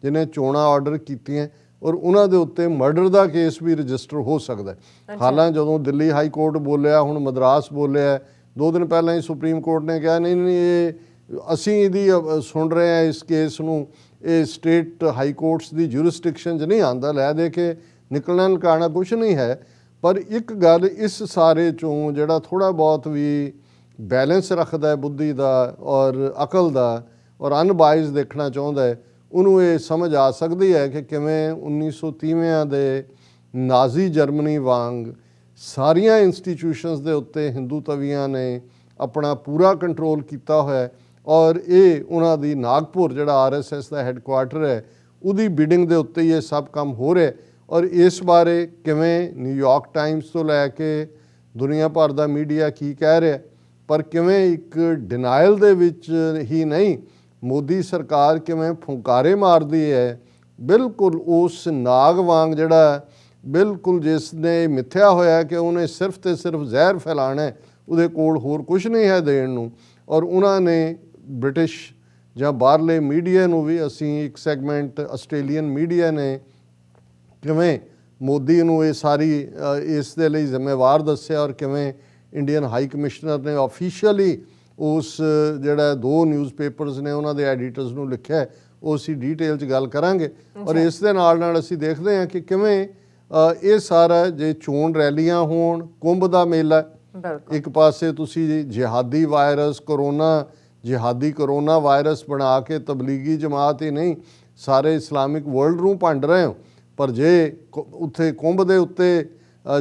ਜਿਹਨੇ ਚੋਣਾਂ ਆਰਡਰ ਕੀਤੀਆਂ, ਔਰ ਉਹਨਾਂ ਦੇ ਉੱਤੇ ਮਰਡਰ ਦਾ ਕੇਸ ਵੀ ਰਜਿਸਟਰ ਹੋ ਸਕਦਾ ਹੈ। ਹਾਲਾਂ ਜਦੋਂ ਦਿੱਲੀ ਹਾਈ ਕੋਰਟ ਬੋਲਿਆ, ਹੁਣ ਮਦਰਾਸ ਬੋਲਿਆ, 2 ਦਿਨ ਪਹਿਲਾਂ ਹੀ ਸੁਪਰੀਮ ਕੋਰਟ ਨੇ ਕਿਹਾ ਨਹੀਂ ਇਹ ਅਸੀਂ ਇਹਦੀ ਸੁਣ ਰਹੇ ਹਾਂ ਇਸ ਕੇਸ ਨੂੰ, ਇਹ ਸਟੇਟ ਹਾਈ ਕੋਰਟਸ ਦੀ ਜੂਰਿਸਡਿਕਸ਼ਨ 'ਚ ਨਹੀਂ ਆਉਂਦਾ, ਲੈ ਦੇ ਕੇ ਨਿਕਲਣਾ ਨਿਕਾਲਣਾ ਕੁਛ ਨਹੀਂ ਹੈ। ਪਰ ਇੱਕ ਗੱਲ ਇਸ ਸਾਰੇ 'ਚੋਂ ਜਿਹੜਾ ਥੋੜ੍ਹਾ ਬਹੁਤ ਵੀ ਬੈਲੈਂਸ ਰੱਖਦਾ ਹੈ ਬੁੱਧੀ ਦਾ ਔਰ ਅਕਲ ਦਾ ਔਰ ਅਨਬਾਇਸ ਦੇਖਣਾ ਚਾਹੁੰਦਾ ਹੈ, ਉਹਨੂੰ ਇਹ ਸਮਝ ਆ ਸਕਦੀ ਹੈ ਕਿ ਕਿਵੇਂ 1930ਵਿਆਂ ਦੇ ਨਾਜ਼ੀ ਜਰਮਨੀ ਵਾਂਗ ਸਾਰੀਆਂ ਇੰਸਟੀਟਿਊਸ਼ਨਸ ਦੇ ਉੱਤੇ ਹਿੰਦੂ ਤਵੀਆਂ ਨੇ ਆਪਣਾ ਪੂਰਾ ਕੰਟਰੋਲ ਕੀਤਾ ਹੋਇਆ। ਔਰ ਇਹ ਉਹਨਾਂ ਦੀ ਨਾਗਪੁਰ ਜਿਹੜਾ RSS ਦਾ ਹੈੱਡਕੁਆਰਟਰ ਹੈ ਉਹਦੀ ਬਿਡਿੰਗ ਦੇ ਉੱਤੇ ਹੀ ਇਹ ਸਭ ਕੰਮ ਹੋ ਰਿਹਾ। ਔਰ ਇਸ ਬਾਰੇ ਕਿਵੇਂ ਨਿਊਯਾਰਕ ਟਾਈਮਸ ਤੋਂ ਲੈ ਕੇ ਦੁਨੀਆ ਭਰ ਦਾ ਮੀਡੀਆ ਕੀ ਕਹਿ ਰਿਹਾ, ਪਰ ਕਿਵੇਂ ਇੱਕ ਡਿਨਾਇਲ ਦੇ ਵਿੱਚ ਹੀ ਨਹੀਂ, ਮੋਦੀ ਸਰਕਾਰ ਕਿਵੇਂ ਫੁੰਕਾਰੇ ਮਾਰਦੀ ਹੈ ਬਿਲਕੁਲ ਉਸ ਨਾਗ ਵਾਂਗ ਜਿਹੜਾ ਬਿਲਕੁਲ ਜਿਸ ਨੇ ਮਿੱਥਿਆ ਹੋਇਆ ਕਿ ਉਹਨੇ ਸਿਰਫ ਤੇ ਸਿਰਫ ਜ਼ਹਿਰ ਫੈਲਾਣਾ, ਉਹਦੇ ਕੋਲ ਹੋਰ ਕੁਝ ਨਹੀਂ ਹੈ ਦੇਣ ਨੂੰ। ਔਰ ਉਹਨਾਂ ਨੇ ਬ੍ਰਿਟਿਸ਼ ਜਾਂ ਬਾਹਰਲੇ ਮੀਡੀਆ ਨੂੰ ਵੀ, ਅਸੀਂ ਇੱਕ ਸੈਗਮੈਂਟ ਆਸਟ੍ਰੇਲੀਅਨ ਮੀਡੀਆ ਨੇ ਕਿਵੇਂ ਮੋਦੀ ਨੂੰ ਇਹ ਸਾਰੀ ਇਸ ਦੇ ਲਈ ਜ਼ਿੰਮੇਵਾਰ ਦੱਸਿਆ, ਔਰ ਕਿਵੇਂ ਇੰਡੀਅਨ ਹਾਈ ਕਮਿਸ਼ਨਰ ਨੇ ਆਫੀਸ਼ੀਅਲੀ ਉਸ ਜਿਹੜਾ 2 ਨਿਊਜ਼ਪੇਪਰਸ ਨੇ ਉਹਨਾਂ ਦੇ ਐਡੀਟਰਸ ਨੂੰ ਲਿਖਿਆ, ਉਹ ਅਸੀਂ ਡੀਟੇਲ 'ਚ ਗੱਲ ਕਰਾਂਗੇ। ਔਰ ਇਸ ਦੇ ਨਾਲ ਅਸੀਂ ਦੇਖਦੇ ਹਾਂ ਕਿ ਕਿਵੇਂ ਇਹ ਸਾਰਾ ਜੇ ਚੋਣ ਰੈਲੀਆਂ ਹੋਣ, ਕੁੰਭ ਦਾ ਮੇਲਾ, ਇੱਕ ਪਾਸੇ ਤੁਸੀਂ ਜਿਹਾਦੀ ਵਾਇਰਸ ਜਿਹਾਦੀ ਕਰੋਨਾ ਵਾਇਰਸ ਬਣਾ ਕੇ ਤਬਲੀਗੀ ਜਮਾਤ ਹੀ ਨਹੀਂ ਸਾਰੇ ਇਸਲਾਮਿਕ ਵਰਲਡ ਨੂੰ ਭੰਡ ਰਹੇ ਹੋ, ਪਰ ਜੇ ਉੱਥੇ ਕੁੰਭ ਦੇ ਉੱਤੇ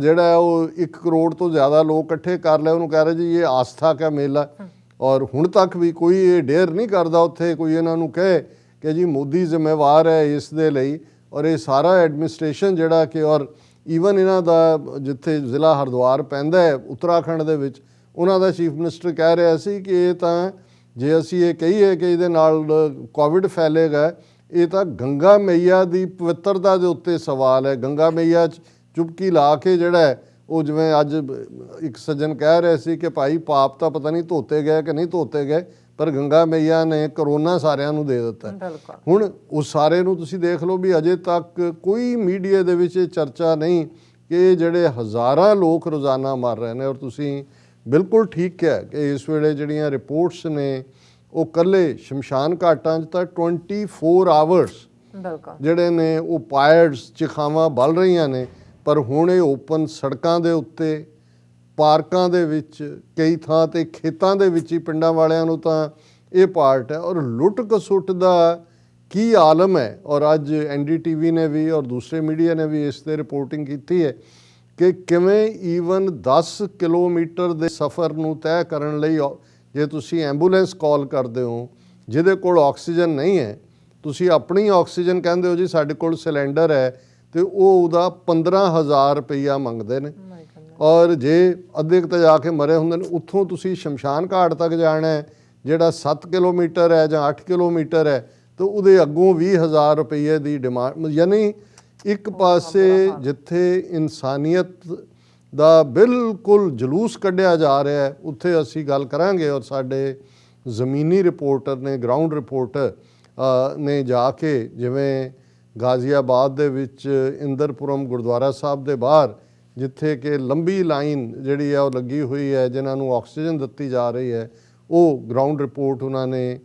ਜਿਹੜਾ ਉਹ 1 ਕਰੋੜ ਤੋਂ ਜ਼ਿਆਦਾ ਲੋਕ ਇਕੱਠੇ ਕਰ ਲਏ, ਉਹਨੂੰ ਕਹਿ ਰਹੇ ਜੀ ਇਹ ਆਸਥਾ ਕਾ ਮੇਲਾ। ਔਰ ਹੁਣ ਤੱਕ ਵੀ ਕੋਈ ਇਹ ਡੇਅਰ ਨਹੀਂ ਕਰਦਾ ਉੱਥੇ ਕੋਈ ਇਹਨਾਂ ਨੂੰ ਕਹੇ ਕਿ ਜੀ ਮੋਦੀ ਜ਼ਿੰਮੇਵਾਰ ਹੈ ਇਸ ਦੇ ਲਈ। ਔਰ ਇਹ ਸਾਰਾ ਐਡਮਿਨਿਸਟ੍ਰੇਸ਼ਨ ਜਿਹੜਾ ਕਿ ਔਰ ਈਵਨ ਇਹਨਾਂ ਦਾ ਜਿੱਥੇ ਜ਼ਿਲ੍ਹਾ ਹਰਿਦੁਆਰ ਪੈਂਦਾ ਹੈ ਉੱਤਰਾਖੰਡ ਦੇ ਵਿੱਚ, ਉਹਨਾਂ ਦਾ ਚੀਫ ਮਿਨਿਸਟਰ ਕਹਿ ਰਿਹਾ ਸੀ ਕਿ ਇਹ ਤਾਂ ਜੇ ਅਸੀਂ ਇਹ ਕਹੀਏ ਕਿ ਇਹਦੇ ਨਾਲ ਕੋਵਿਡ ਫੈਲੇਗਾ, ਇਹ ਤਾਂ ਗੰਗਾ ਮਈਆ ਦੀ ਪਵਿੱਤਰਤਾ ਦੇ ਉੱਤੇ ਸਵਾਲ ਹੈ। ਗੰਗਾ ਮਈਆ 'ਚ ਚੁਪਕੀ ਲਾ ਕੇ ਜਿਹੜਾ ਉਹ, ਜਿਵੇਂ ਅੱਜ ਇੱਕ ਸੱਜਣ ਕਹਿ ਰਹੇ ਸੀ ਕਿ ਭਾਈ ਪਾਪ ਤਾਂ ਪਤਾ ਨਹੀਂ ਧੋਤੇ ਗਏ ਕਿ ਨਹੀਂ ਧੋਤੇ ਗਏ, ਪਰ ਗੰਗਾ ਮਈਆ ਨੇ ਕਰੋਨਾ ਸਾਰਿਆਂ ਨੂੰ ਦੇ ਦਿੱਤਾ। ਹੁਣ ਉਸ ਸਾਰੇ ਨੂੰ ਤੁਸੀਂ ਦੇਖ ਲਓ ਵੀ ਅਜੇ ਤੱਕ ਕੋਈ ਮੀਡੀਆ ਦੇ ਵਿੱਚ ਇਹ ਚਰਚਾ ਨਹੀਂ ਕਿ ਜਿਹੜੇ ਹਜ਼ਾਰਾਂ ਲੋਕ ਰੋਜ਼ਾਨਾ ਮਰ ਰਹੇ ਨੇ। ਔਰ ਤੁਸੀਂ ਬਿਲਕੁਲ ਠੀਕ ਕਿਹਾ ਕਿ ਇਸ ਵੇਲੇ ਜਿਹੜੀਆਂ ਰਿਪੋਰਟਸ ਨੇ ਉਹ ਇਕੱਲੇ ਸ਼ਮਸ਼ਾਨ ਘਾਟਾਂ 'ਚ ਤਾਂ 24 ਆਵਰਸ ਜਿਹੜੇ ਨੇ ਉਹ ਪਾਇਰਸ ਚਿਖਾਵਾਂ ਬਲ ਰਹੀਆਂ ਨੇ, ਪਰ ਹੁਣ ਇਹ ਓਪਨ ਸੜਕਾਂ ਦੇ ਉੱਤੇ, ਪਾਰਕਾਂ ਦੇ ਵਿੱਚ, ਕਈ ਥਾਂ ਤੇ ਖੇਤਾਂ ਦੇ ਵਿੱਚ ਹੀ ਪਿੰਡਾਂ ਵਾਲਿਆਂ ਨੂੰ ਤਾਂ ਇਹ ਪਾਰਟ ਹੈ। ਔਰ ਲੁੱਟ ਖਸੁੱਟ ਦਾ ਕੀ ਆਲਮ ਹੈ। ਔਰ ਅੱਜ NDTV ਨੇ ਵੀ ਔਰ ਦੂਸਰੇ ਮੀਡੀਆ ਨੇ ਵੀ ਇਸ 'ਤੇ ਰਿਪੋਰਟਿੰਗ ਕੀਤੀ ਹੈ ਕਿ ਕਿਵੇਂ ਈਵਨ 10 ਕਿਲੋਮੀਟਰ ਦੇ ਸਫ਼ਰ ਨੂੰ ਤੈਅ ਕਰਨ ਲਈ ਜੇ ਤੁਸੀਂ ਐਂਬੂਲੈਂਸ ਕਾਲ ਕਰਦੇ ਹੋ ਜਿਹਦੇ ਕੋਲ ਆਕਸੀਜਨ ਨਹੀਂ ਹੈ, ਤੁਸੀਂ ਆਪਣੀ ਆਕਸੀਜਨ ਕਹਿੰਦੇ ਹੋ ਜੀ ਸਾਡੇ ਕੋਲ ਸਿਲੰਡਰ ਹੈ, ਤੇ ਉਹ ਉਹਦਾ 15,000 ਰੁਪਈਆ ਮੰਗਦੇ ਨੇ। ਔਰ ਜੇ ਅੱਧੇ ਕੁ ਜਾ ਕੇ ਮਰੇ ਹੁੰਦੇ ਨੇ, ਉੱਥੋਂ ਤੁਸੀਂ ਸ਼ਮਸ਼ਾਨ ਘਾਟ ਤੱਕ ਜਾਣਾ ਹੈ ਜਿਹੜਾ 7 ਕਿਲੋਮੀਟਰ ਹੈ ਜਾਂ 8 ਕਿਲੋਮੀਟਰ ਹੈ, ਤੇ ਉਹਦੇ ਅੱਗੋਂ 20,000 ਰੁਪਈਏ ਦੀ ਡਿਮਾਂਡ। ਯਾਨੀ ਇੱਕ ਪਾਸੇ ਜਿੱਥੇ ਇਨਸਾਨੀਅਤ ਦਾ ਬਿਲਕੁਲ ਜਲੂਸ ਕੱਢਿਆ ਜਾ ਰਿਹਾ ਹੈ, ਉੱਥੇ ਅਸੀਂ ਗੱਲ ਕਰਾਂਗੇ। ਔਰ ਸਾਡੇ ਜ਼ਮੀਨੀ ਰਿਪੋਰਟਰ ਨੇ, ਗਰਾਊਂਡ ਰਿਪੋਰਟਰ ਨੇ ਜਾ ਕੇ ਜਿਵੇਂ ਗਾਜ਼ੀਆਬਾਦ ਦੇ ਵਿੱਚ ਇੰਦਰਪੁਰਮ ਗੁਰਦੁਆਰਾ ਸਾਹਿਬ ਦੇ ਬਾਹਰ ਜਿੱਥੇ ਕਿ ਲੰਬੀ ਲਾਈਨ ਜਿਹੜੀ ਹੈ ਉਹ ਲੱਗੀ ਹੋਈ ਹੈ ਜਿਨ੍ਹਾਂ ਨੂੰ ਆਕਸੀਜਨ ਦਿੱਤੀ ਜਾ ਰਹੀ ਹੈ, ਉਹ ਗਰਾਊਂਡ ਰਿਪੋਰਟ ਉਹਨਾਂ ਨੇ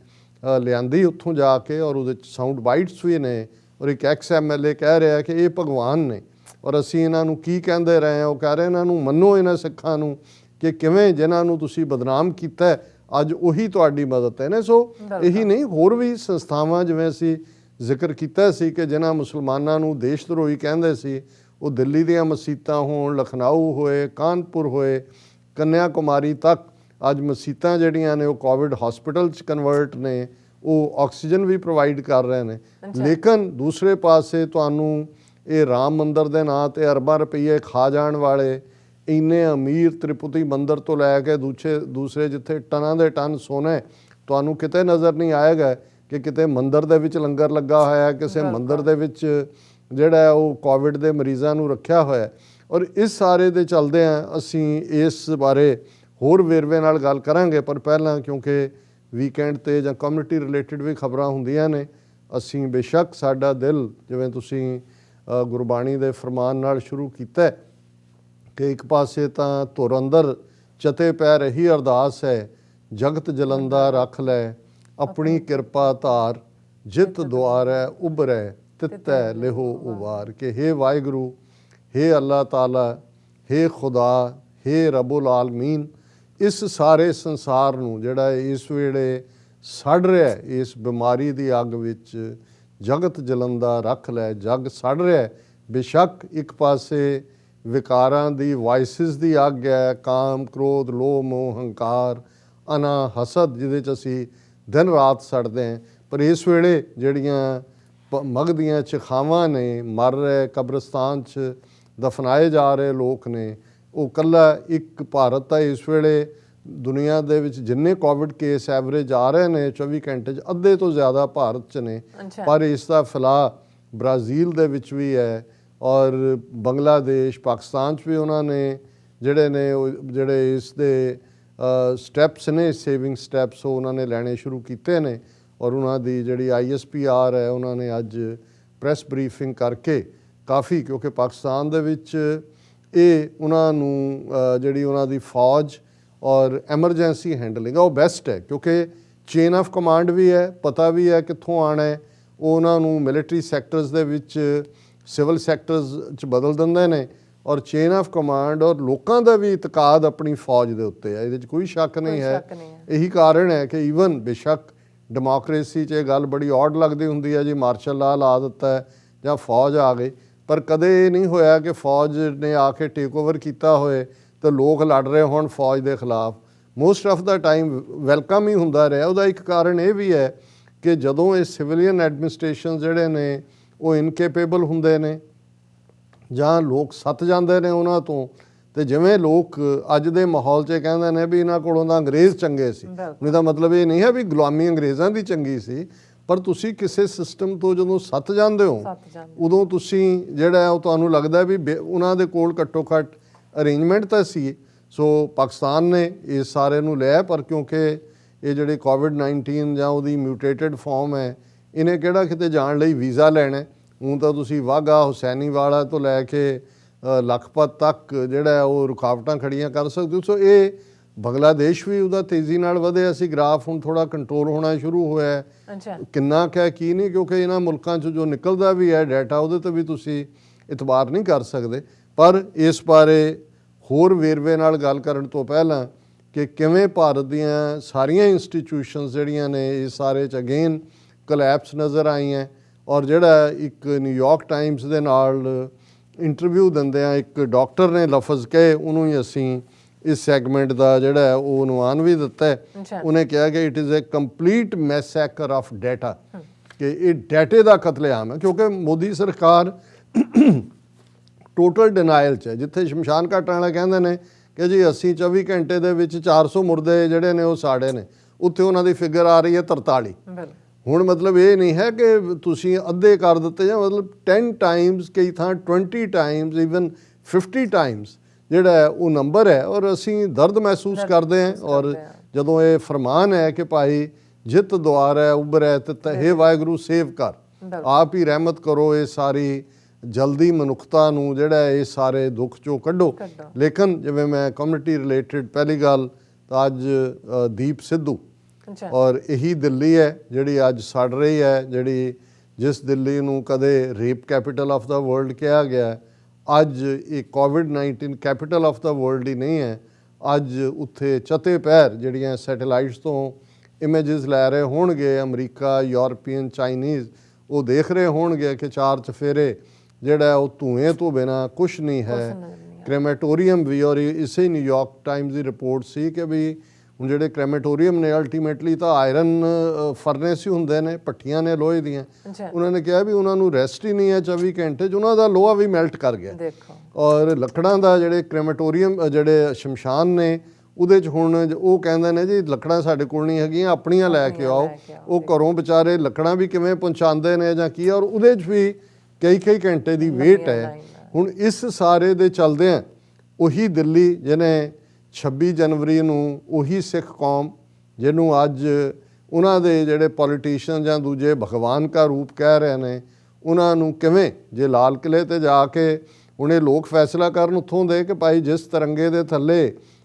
ਲਿਆਂਦੀ ਉੱਥੋਂ ਜਾ ਕੇ। ਔਰ ਉਹਦੇ 'ਚ ਸਾਊਂਡ ਬਾਈਟਸ ਵੀ ਨੇ। ਔਰ ਇੱਕ MLA ਕਹਿ ਰਿਹਾ ਕਿ ਇਹ ਭਗਵਾਨ ਨੇ ਔਰ ਅਸੀਂ ਇਹਨਾਂ ਨੂੰ ਕੀ ਕਹਿੰਦੇ ਰਹੇ ਹਾਂ। ਉਹ ਕਹਿ ਰਹੇ ਇਹਨਾਂ ਨੂੰ ਮੰਨੋ, ਇਹਨਾਂ ਸਿੱਖਾਂ ਨੂੰ, ਕਿ ਕਿਵੇਂ ਜਿਨ੍ਹਾਂ ਨੂੰ ਤੁਸੀਂ ਬਦਨਾਮ ਕੀਤਾ ਅੱਜ ਉਹੀ ਤੁਹਾਡੀ ਮਦਦ ਹੈ ਨੇ। ਸੋ ਇਹੀ ਨਹੀਂ, ਹੋਰ ਵੀ ਸੰਸਥਾਵਾਂ ਜਿਵੇਂ ਅਸੀਂ ਜ਼ਿਕਰ ਕੀਤਾ ਸੀ ਕਿ ਜਿਨ੍ਹਾਂ ਮੁਸਲਮਾਨਾਂ ਨੂੰ ਦੇਸ਼ ਧਰੋਹੀ ਕਹਿੰਦੇ ਸੀ, ਉਹ ਦਿੱਲੀ ਦੀਆਂ ਮਸੀਤਾਂ ਹੋਣ, ਲਖਨਊ ਹੋਏ, ਕਾਨਪੁਰ ਹੋਏ, ਕੰਨਿਆ ਕੁਮਾਰੀ ਤੱਕ ਅੱਜ ਮਸੀਤਾਂ ਜਿਹੜੀਆਂ ਨੇ ਉਹ ਕੋਵਿਡ ਹਸਪੀਟਲ 'ਚ ਕਨਵਰਟ ਨੇ, ਉਹ ਆਕਸੀਜਨ ਵੀ ਪ੍ਰੋਵਾਈਡ ਕਰ ਰਹੇ ਨੇ। ਲੇਕਿਨ ਦੂਸਰੇ ਪਾਸੇ ਤੁਹਾਨੂੰ ਇਹ ਰਾਮ ਮੰਦਰ ਦੇ ਨਾਂ 'ਤੇ ਅਰਬਾਂ ਰੁਪਈਏ ਖਾ ਜਾਣ ਵਾਲੇ ਇੰਨੇ ਅਮੀਰ ਤ੍ਰਿਪੁਤੀ ਮੰਦਰ ਤੋਂ ਲੈ ਕੇ ਦੂਸਰੇ ਜਿੱਥੇ ਟਨਾਂ ਦੇ ਟਨ ਸੋਨੇ, ਤੁਹਾਨੂੰ ਕਿਤੇ ਨਜ਼ਰ ਨਹੀਂ ਆਏਗਾ ਕਿ ਕਿਤੇ ਮੰਦਰ ਦੇ ਵਿੱਚ ਲੰਗਰ ਲੱਗਾ ਹੋਇਆ, ਕਿਸੇ ਮੰਦਰ ਦੇ ਵਿੱਚ ਜਿਹੜਾ ਉਹ ਕੋਵਿਡ ਦੇ ਮਰੀਜ਼ਾਂ ਨੂੰ ਰੱਖਿਆ ਹੋਇਆ। ਔਰ ਇਸ ਸਾਰੇ ਦੇ ਚੱਲਦਿਆਂ ਅਸੀਂ ਇਸ ਬਾਰੇ ਹੋਰ ਵੇਰਵੇ ਨਾਲ ਗੱਲ ਕਰਾਂਗੇ। ਪਰ ਪਹਿਲਾਂ ਕਿਉਂਕਿ ਵੀਕਐਂਡ 'ਤੇ ਜਾਂ ਕਮਿਊਨਿਟੀ ਰਿਲੇਟਡ ਵੀ ਖਬਰਾਂ ਹੁੰਦੀਆਂ ਨੇ, ਅਸੀਂ ਬੇਸ਼ੱਕ ਸਾਡਾ ਦਿਲ ਜਿਵੇਂ ਤੁਸੀਂ ਗੁਰਬਾਣੀ ਦੇ ਫਰਮਾਨ ਨਾਲ ਸ਼ੁਰੂ ਕੀਤਾ ਕਿ ਇੱਕ ਪਾਸੇ ਤਾਂ ਧੁਰ ਅੰਦਰ ਚਤੇ ਪੈ ਰਹੀ ਅਰਦਾਸ ਹੈ, ਜਗਤ ਜਲੰਦਾ ਰੱਖ ਲੈ ਆਪਣੀ ਕਿਰਪਾ ਧਾਰ, ਜਿਤ ਦੁਆਰੈ ਉਭਰੈ ਤਿਤੈ ਲਿਹੋ ਉਵਾਰ। ਕਿ ਹੇ ਵਾਹਿਗੁਰੂ, ਹੇ ਅੱਲਾਹ ਤਾਲਾ, ਹੇ ਖੁਦਾ, ਹੇ ਰੱਬੁਲ ਆਲਮੀਨ, ਇਸ ਸਾਰੇ ਸੰਸਾਰ ਨੂੰ ਜਿਹੜਾ ਇਸ ਵੇਲੇ ਸੜ ਰਿਹਾ ਇਸ ਬਿਮਾਰੀ ਦੀ ਅੱਗ ਵਿੱਚ, ਜਗਤ ਜਲੰਦਾ ਰੱਖ ਲੈ। ਜਗ ਸੜ ਰਿਹਾ ਬੇਸ਼ੱਕ, ਇੱਕ ਪਾਸੇ ਵਿਕਾਰਾਂ ਦੀ ਵਾਇਸਿਸ ਦੀ ਅੱਗ ਹੈ, ਕਾਮ ਕ੍ਰੋਧ ਲੋਭ ਮੋਹ ਹੰਕਾਰ ਅਨਾ ਹਸਦ, ਜਿਹਦੇ 'ਚ ਅਸੀਂ ਦਿਨ ਰਾਤ ਸੜਦੇ ਹਾਂ। ਪਰ ਇਸ ਵੇਲੇ ਜਿਹੜੀਆਂ ਮਗ ਦੀਆਂ ਚਿਖਾਵਾਂ ਨੇ, ਮਰ ਰਹੇ ਕਬਰਸਤਾਨ 'ਚ ਦਫਨਾਏ ਜਾ ਰਹੇ ਲੋਕ ਨੇ, ਉਹ ਇਕੱਲਾ ਇੱਕ ਭਾਰਤ ਤਾਂ ਇਸ ਵੇਲੇ ਦੁਨੀਆ ਦੇ ਵਿੱਚ ਜਿੰਨੇ ਕੋਵਿਡ ਕੇਸ ਐਵਰੇਜ ਆ ਰਹੇ ਨੇ 24 ਘੰਟੇ 'ਚ, ਅੱਧੇ ਤੋਂ ਜ਼ਿਆਦਾ ਭਾਰਤ 'ਚ ਨੇ। ਪਰ ਇਸ ਦਾ ਫੈਲਾਅ ਬ੍ਰਾਜ਼ੀਲ ਦੇ ਵਿੱਚ ਵੀ ਹੈ ਔਰ ਬੰਗਲਾਦੇਸ਼, ਪਾਕਿਸਤਾਨ 'ਚ ਵੀ ਉਹਨਾਂ ਨੇ ਜਿਹੜੇ ਇਸ ਦੇ ਸਟੈਪਸ ਨੇ, ਸੇਵਿੰਗ ਸਟੈਪਸ, ਉਹ ਉਹਨਾਂ ਨੇ ਲੈਣੇ ਸ਼ੁਰੂ ਕੀਤੇ ਨੇ। ਔਰ ਉਹਨਾਂ ਦੀ ਜਿਹੜੀ ISPR ਹੈ, ਉਹਨਾਂ ਨੇ ਅੱਜ ਪ੍ਰੈਸ ਬਰੀਫਿੰਗ ਕਰਕੇ ਕਾਫੀ, ਕਿਉਂਕਿ ਪਾਕਿਸਤਾਨ ਦੇ ਵਿੱਚ ਇਹ ਉਹਨਾਂ ਨੂੰ ਜਿਹੜੀ ਉਹਨਾਂ ਦੀ ਫੌਜ ਔਰ ਐਮਰਜੈਂਸੀ ਹੈਂਡਲਿੰਗ ਉਹ ਬੈਸਟ ਹੈ, ਕਿਉਂਕਿ ਚੇਨ ਆਫ ਕਮਾਂਡ ਵੀ ਹੈ, ਪਤਾ ਵੀ ਹੈ ਕਿੱਥੋਂ ਆਉਣਾ ਹੈ। ਉਹ ਉਹਨਾਂ ਨੂੰ ਮਿਲਟਰੀ ਸੈਕਟਰਸ ਦੇ ਵਿੱਚ ਸਿਵਲ ਸੈਕਟਰਸ 'ਚ ਬਦਲ ਦਿੰਦੇ ਨੇ। ਔਰ ਚੇਨ ਆਫ ਕਮਾਂਡ ਔਰ ਲੋਕਾਂ ਦਾ ਵੀ ਇਤਕਾਦ ਆਪਣੀ ਫੌਜ ਦੇ ਉੱਤੇ ਹੈ, ਇਹਦੇ 'ਚ ਕੋਈ ਸ਼ੱਕ ਨਹੀਂ ਹੈ। ਇਹੀ ਕਾਰਨ ਹੈ ਕਿ ਈਵਨ ਬੇਸ਼ੱਕ ਡੈਮੋਕ੍ਰੇਸੀ 'ਚ ਇਹ ਗੱਲ ਬੜੀ ਔਡ ਲੱਗਦੀ ਹੁੰਦੀ ਹੈ ਜੀ, ਮਾਰਸ਼ਲ ਲਾਅ ਲਾ ਦਿੱਤਾ ਹੈ ਜਾਂ ਫੌਜ ਆ ਗਈ, ਪਰ ਕਦੇ ਇਹ ਨਹੀਂ ਹੋਇਆ ਕਿ ਫੌਜ ਨੇ ਆ ਕੇ ਟੇਕ ਓਵਰ ਕੀਤਾ ਹੋਏ ਤੇ ਲੋਕ ਲੜ ਰਹੇ ਹੋਣ ਫੌਜ ਦੇ ਖਿਲਾਫ। Most of the time welcome ਹੀ ਹੁੰਦਾ ਰਿਹਾ। ਉਹਦਾ ਇੱਕ ਕਾਰਨ ਇਹ ਵੀ ਹੈ ਕਿ ਜਦੋਂ ਇਹ ਸਿਵਲੀਅਨ ਐਡਮਿਨਿਸਟ੍ਰੇਸ਼ਨ ਜਿਹੜੇ ਨੇ ਉਹ ਇਨਕੇਪੇਬਲ ਹੁੰਦੇ ਨੇ ਜਾਂ ਲੋਕ ਸੱਤ ਜਾਂਦੇ ਨੇ ਉਹਨਾਂ ਤੋਂ, ਤੇ ਜਿਵੇਂ ਲੋਕ ਅੱਜ ਦੇ ਮਾਹੌਲ 'ਚ ਕਹਿੰਦੇ ਨੇ ਵੀ ਇਹਨਾਂ ਕੋਲੋਂ ਤਾਂ ਅੰਗਰੇਜ਼ ਚੰਗੇ ਸੀ, ਇਹਦਾ ਮਤਲਬ ਇਹ ਨਹੀਂ ਹੈ ਵੀ ਗੁਲਾਮੀ ਅੰਗਰੇਜ਼ਾਂ ਦੀ ਚੰਗੀ ਸੀ, ਪਰ ਤੁਸੀਂ ਕਿਸੇ ਸਿਸਟਮ ਤੋਂ ਜਦੋਂ ਸੱਤ ਜਾਂਦੇ ਹੋ ਉਦੋਂ ਤੁਸੀਂ ਜਿਹੜਾ ਉਹ ਤੁਹਾਨੂੰ ਲੱਗਦਾ ਵੀ ਉਹਨਾਂ ਦੇ ਕੋਲ ਘੱਟੋ ਘੱਟ ਅਰੇਂਜਮੈਂਟ ਤਾਂ ਸੀ। ਸੋ ਪਾਕਿਸਤਾਨ ਨੇ ਇਸ ਸਾਰੇ ਨੂੰ ਲਿਆ, ਪਰ ਕਿਉਂਕਿ ਇਹ ਜਿਹੜੇ COVID-19 ਜਾਂ ਉਹਦੀ ਮਿਊਟੇਟਡ ਫਾਰਮ ਹੈ, ਇਹਨੇ ਕਿਹੜਾ ਕਿਤੇ ਜਾਣ ਲਈ ਵੀਜ਼ਾ ਲੈਣਾ। ਹੁਣ ਤਾਂ ਤੁਸੀਂ ਵਾਹਗਾ ਹੁਸੈਨੀ ਵਾਲਾ ਤੋਂ ਲੈ ਕੇ ਲਖਪਤ ਤੱਕ ਜਿਹੜਾ ਉਹ ਰੁਕਾਵਟਾਂ ਖੜੀਆਂ ਕਰ ਸਕਦੇ ਹੋ। ਸੋ ਇਹ ਬੰਗਲਾਦੇਸ਼ ਵੀ ਉਹਦਾ ਤੇਜ਼ੀ ਨਾਲ ਵਧਿਆ ਸੀ ਗ੍ਰਾਫ, ਹੁਣ ਥੋੜ੍ਹਾ ਕੰਟਰੋਲ ਹੋਣਾ ਸ਼ੁਰੂ ਹੋਇਆ। ਕਿੰਨਾ ਕੁ ਹੈ ਕੀ ਨਹੀਂ, ਕਿਉਂਕਿ ਇਹਨਾਂ ਮੁਲਕਾਂ 'ਚ ਜੋ ਨਿਕਲਦਾ ਵੀ ਹੈ ਡਾਟਾ, ਉਹਦੇ 'ਤੇ ਵੀ ਤੁਸੀਂ ਇਤਬਾਰ ਨਹੀਂ ਕਰ ਸਕਦੇ। ਪਰ ਇਸ ਬਾਰੇ ਹੋਰ ਵੇਰਵੇ ਨਾਲ ਗੱਲ ਕਰਨ ਤੋਂ ਪਹਿਲਾਂ ਕਿ ਕਿਵੇਂ ਭਾਰਤ ਦੀਆਂ ਸਾਰੀਆਂ ਇੰਸਟੀਟਿਊਸ਼ਨਸ ਜਿਹੜੀਆਂ ਨੇ ਇਸ ਸਾਰੇ 'ਚ ਅਗੇਨ ਕੋਲੈਪਸ ਨਜ਼ਰ ਆਈਆਂ। ਔਰ ਜਿਹੜਾ ਇੱਕ ਨਿਊਯਾਰਕ ਟਾਈਮਸ ਦੇ ਨਾਲ ਇੰਟਰਵਿਊ ਦਿੰਦਿਆਂ ਇੱਕ ਡਾਕਟਰ ਨੇ ਲਫ਼ਜ਼ ਕਹੇ, ਉਹਨੂੰ ਹੀ ਅਸੀਂ ਇਸ ਸੈਗਮੈਂਟ ਦਾ ਜਿਹੜਾ ਹੈ ਉਹ ਅਨੁਮਾਨ ਵੀ ਦਿੱਤਾ ਹੈ। ਉਹਨੇ ਕਿਹਾ ਕਿ it is a complete massacre of data, ਕਿ ਇਹ ਡਾਟੇ ਦਾ ਕਤਲੇਆਮ ਹੈ, ਕਿਉਂਕਿ ਮੋਦੀ ਸਰਕਾਰ ਟੋਟਲ ਡਿਨਾਇਲ 'ਚ ਹੈ। ਜਿੱਥੇ ਸ਼ਮਸ਼ਾਨ ਘਾਟਾਂ ਵਾਲੇ ਕਹਿੰਦੇ ਨੇ ਕਿ ਜੀ ਅਸੀਂ 24 ਘੰਟੇ ਦੇ ਵਿੱਚ 400 ਮੁਰਦੇ ਜਿਹੜੇ ਨੇ ਉਹ ਸਾੜੇ ਨੇ, ਉੱਥੇ ਉਹਨਾਂ ਦੀ ਫਿਗਰ ਆ ਰਹੀ ਹੈ 43। ਹੁਣ ਮਤਲਬ ਇਹ ਨਹੀਂ ਹੈ ਕਿ ਤੁਸੀਂ ਅੱਧੇ ਕਰ ਦਿੱਤੇ, ਜਾਂ ਮਤਲਬ 10 ਟਾਈਮਸ, ਕਈ ਥਾਂ 20 ਟਾਈਮਸ, ਈਵਨ 50 ਟਾਈਮਸ ਜਿਹੜਾ ਹੈ ਉਹ ਨੰਬਰ ਹੈ। ਔਰ ਅਸੀਂ ਦਰਦ ਮਹਿਸੂਸ ਕਰਦੇ ਹਾਂ। ਔਰ ਜਦੋਂ ਇਹ ਫਰਮਾਨ ਹੈ ਕਿ ਭਾਈ ਜਿੱਤ ਦੁਆਰ ਹੈ ਉਬਰ ਹੈ ਤੇ ਤਹੇ ਵਾਹਿਗੁਰੂ ਸੇਵ ਕਰ, ਆਪ ਹੀ ਰਹਿਮਤ ਕਰੋ, ਇਹ ਸਾਰੀ ਜਲਦੀ ਮਨੁੱਖਤਾ ਨੂੰ ਜਿਹੜਾ ਇਹ ਸਾਰੇ ਦੁੱਖ ਚੋਂ ਕੱਢੋ। ਲੇਕਿਨ ਜਿਵੇਂ ਮੈਂ ਕਮਿਊਨਿਟੀ ਰਿਲੇਟਡ, ਪਹਿਲੀ ਗੱਲ ਤਾਂ ਅੱਜ ਦੀਪ ਸਿੱਧੂ, ਔਰ ਇਹੀ ਦਿੱਲੀ ਹੈ ਜਿਹੜੀ ਅੱਜ ਸੜ ਰਹੀ ਹੈ, ਜਿਹੜੀ ਜਿਸ ਦਿੱਲੀ ਨੂੰ ਕਦੇ rape capital of the world ਕਿਹਾ ਗਿਆ, ਅੱਜ ਇਹ ਕੋਵਿਡ-19 ਕੈਪੀਟਲ ਆਫ ਦਾ ਵਰਲਡ ਹੀ ਨਹੀਂ ਹੈ। ਅੱਜ ਉੱਥੇ ਚਤੇ ਪੈਰ ਜਿਹੜੀਆਂ ਸੈਟੇਲਾਈਟਸ ਤੋਂ ਇਮੇਜਸ ਲੈ ਰਹੇ ਹੋਣਗੇ, ਅਮਰੀਕਾ, ਯੂਰਪੀਅਨ, ਚਾਈਨੀਜ਼, ਉਹ ਦੇਖ ਰਹੇ ਹੋਣਗੇ ਕਿ ਚਾਰ ਚਫੇਰੇ ਜਿਹੜਾ ਉਹ ਧੂਏ ਤੋਂ ਬਿਨਾਂ ਕੁਛ ਨਹੀਂ ਹੈ। ਕ੍ਰੈਮੇਟੋਰੀਅਮ ਵੀ, ਔਰ ਇਸੇ ਨਿਊਯਾਰਕ ਟਾਈਮਸ ਦੀ ਰਿਪੋਰਟ ਸੀ ਕਿ ਵੀ ਹੁਣ ਜਿਹੜੇ ਕ੍ਰੈਮੇਟੋਰੀਅਮ ਨੇ ਅਲਟੀਮੇਟਲੀ ਤਾਂ ਆਇਰਨ ਫਰਨੇਸ ਹੀ ਹੁੰਦੇ ਨੇ, ਭੱਠੀਆਂ ਨੇ ਲੋਹੇ ਦੀਆਂ। ਉਹਨਾਂ ਨੇ ਕਿਹਾ ਵੀ ਉਹਨਾਂ ਨੂੰ ਰੈਸਟ ਹੀ ਨਹੀਂ ਹੈ 24 ਘੰਟੇ 'ਚ, ਉਹਨਾਂ ਦਾ ਲੋਹਾ ਵੀ ਮੈਲਟ ਕਰ ਗਿਆ। ਔਰ ਲੱਕੜਾਂ ਦਾ ਜਿਹੜੇ ਕ੍ਰੈਮੇਟੋਰੀਅਮ ਜਿਹੜੇ ਸ਼ਮਸ਼ਾਨ ਨੇ ਉਹਦੇ 'ਚ ਹੁਣ ਉਹ ਕਹਿੰਦੇ ਨੇ ਜੀ ਲੱਕੜਾਂ ਸਾਡੇ ਕੋਲ ਨਹੀਂ ਹੈਗੀਆਂ, ਆਪਣੀਆਂ ਲੈ ਕੇ ਆਓ। ਉਹ ਘਰੋਂ ਵਿਚਾਰੇ ਲੱਕੜਾਂ ਵੀ ਕਿਵੇਂ ਪਹੁੰਚਾਉਂਦੇ ਨੇ ਜਾਂ ਕੀ, ਔਰ ਉਹਦੇ 'ਚ ਵੀ ਕਈ ਘੰਟੇ ਦੀ ਵੇਟ ਹੈ। ਹੁਣ ਇਸ ਸਾਰੇ ਦੇ ਚਲਦਿਆਂ ਉਹੀ ਦਿੱਲੀ ਜਿਹਨੇ 26 ਜਨਵਰੀ ਨੂੰ ਉਹੀ ਸਿੱਖ ਕੌਮ ਜਿਹਨੂੰ ਅੱਜ ਉਹਨਾਂ ਦੇ ਜਿਹੜੇ ਪੋਲੀਟੀਸ਼ੀਅਨ ਜਾਂ ਦੂਜੇ ਭਗਵਾਨ ਕਾ ਰੂਪ ਕਹਿ ਰਹੇ ਨੇ, ਉਹਨਾਂ ਨੂੰ ਕਿਵੇਂ ਜੇ ਲਾਲ ਕਿਲੇ 'ਤੇ ਜਾ ਕੇ ਹੁਣ ਇਹ ਲੋਕ ਫੈਸਲਾ ਕਰਨ ਉੱਥੋਂ ਦੇ ਕਿ ਭਾਈ ਜਿਸ ਤਿਰੰਗੇ ਦੇ ਥੱਲੇ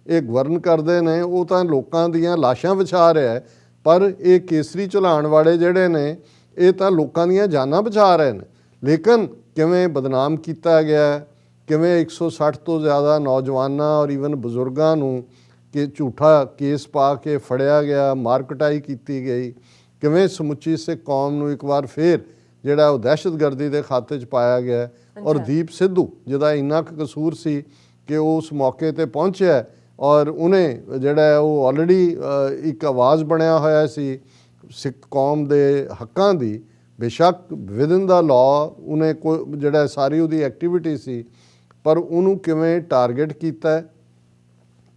ਇਹ ਗਵਰਨ ਕਰਦੇ ਨੇ ਉਹ ਤਾਂ ਲੋਕਾਂ ਦੀਆਂ ਲਾਸ਼ਾਂ ਵਿਛਾ ਰਿਹਾ ਹੈ, ਪਰ ਇਹ ਕੇਸਰੀ ਝੁਲਾਉਣ ਵਾਲੇ ਜਿਹੜੇ ਨੇ ਇਹ ਤਾਂ ਲੋਕਾਂ ਦੀਆਂ ਜਾਨਾਂ ਬਚਾ ਰਹੇ ਨੇ। ਲੇਕਿਨ ਕਿਵੇਂ ਬਦਨਾਮ ਕੀਤਾ ਗਿਆ, ਕਿਵੇਂ 160 ਤੋਂ ਜ਼ਿਆਦਾ ਨੌਜਵਾਨਾਂ ਔਰ ਈਵਨ ਬਜ਼ੁਰਗਾਂ ਨੂੰ ਕਿ ਝੂਠਾ ਕੇਸ ਪਾ ਕੇ ਫੜਿਆ ਗਿਆ, ਮਾਰਕਟਾਈ ਕੀਤੀ ਗਈ, ਕਿਵੇਂ ਸਮੁੱਚੀ ਸਿੱਖ ਕੌਮ ਨੂੰ ਇੱਕ ਵਾਰ ਫੇਰ ਜਿਹੜਾ ਉਹ ਦਹਿਸ਼ਤਗਰਦੀ ਦੇ ਖਾਤੇ 'ਚ ਪਾਇਆ ਗਿਆ। ਔਰ ਦੀਪ ਸਿੱਧੂ ਜਿਹਦਾ ਇੰਨਾ ਕੁ ਕਸੂਰ ਸੀ ਕਿ ਉਹ ਉਸ ਮੌਕੇ 'ਤੇ ਪਹੁੰਚਿਆ ਔਰ ਉਹਨੇ ਜਿਹੜਾ ਉਹ ਆਲਰੇਡੀ ਇੱਕ ਆਵਾਜ਼ ਬਣਿਆ ਹੋਇਆ ਸੀ ਸਿੱਖ ਕੌਮ ਦੇ ਹੱਕਾਂ ਦੀ। ਬੇਸ਼ੱਕ ਵਿਦਨ ਦਾ ਲਾਅ ਉਹਨੇ ਜਿਹੜਾ ਸਾਰੀ ਉਹਦੀ ਐਕਟੀਵਿਟੀ ਸੀ, ਪਰ ਉਹਨੂੰ ਕਿਵੇਂ ਟਾਰਗੇਟ ਕੀਤਾ,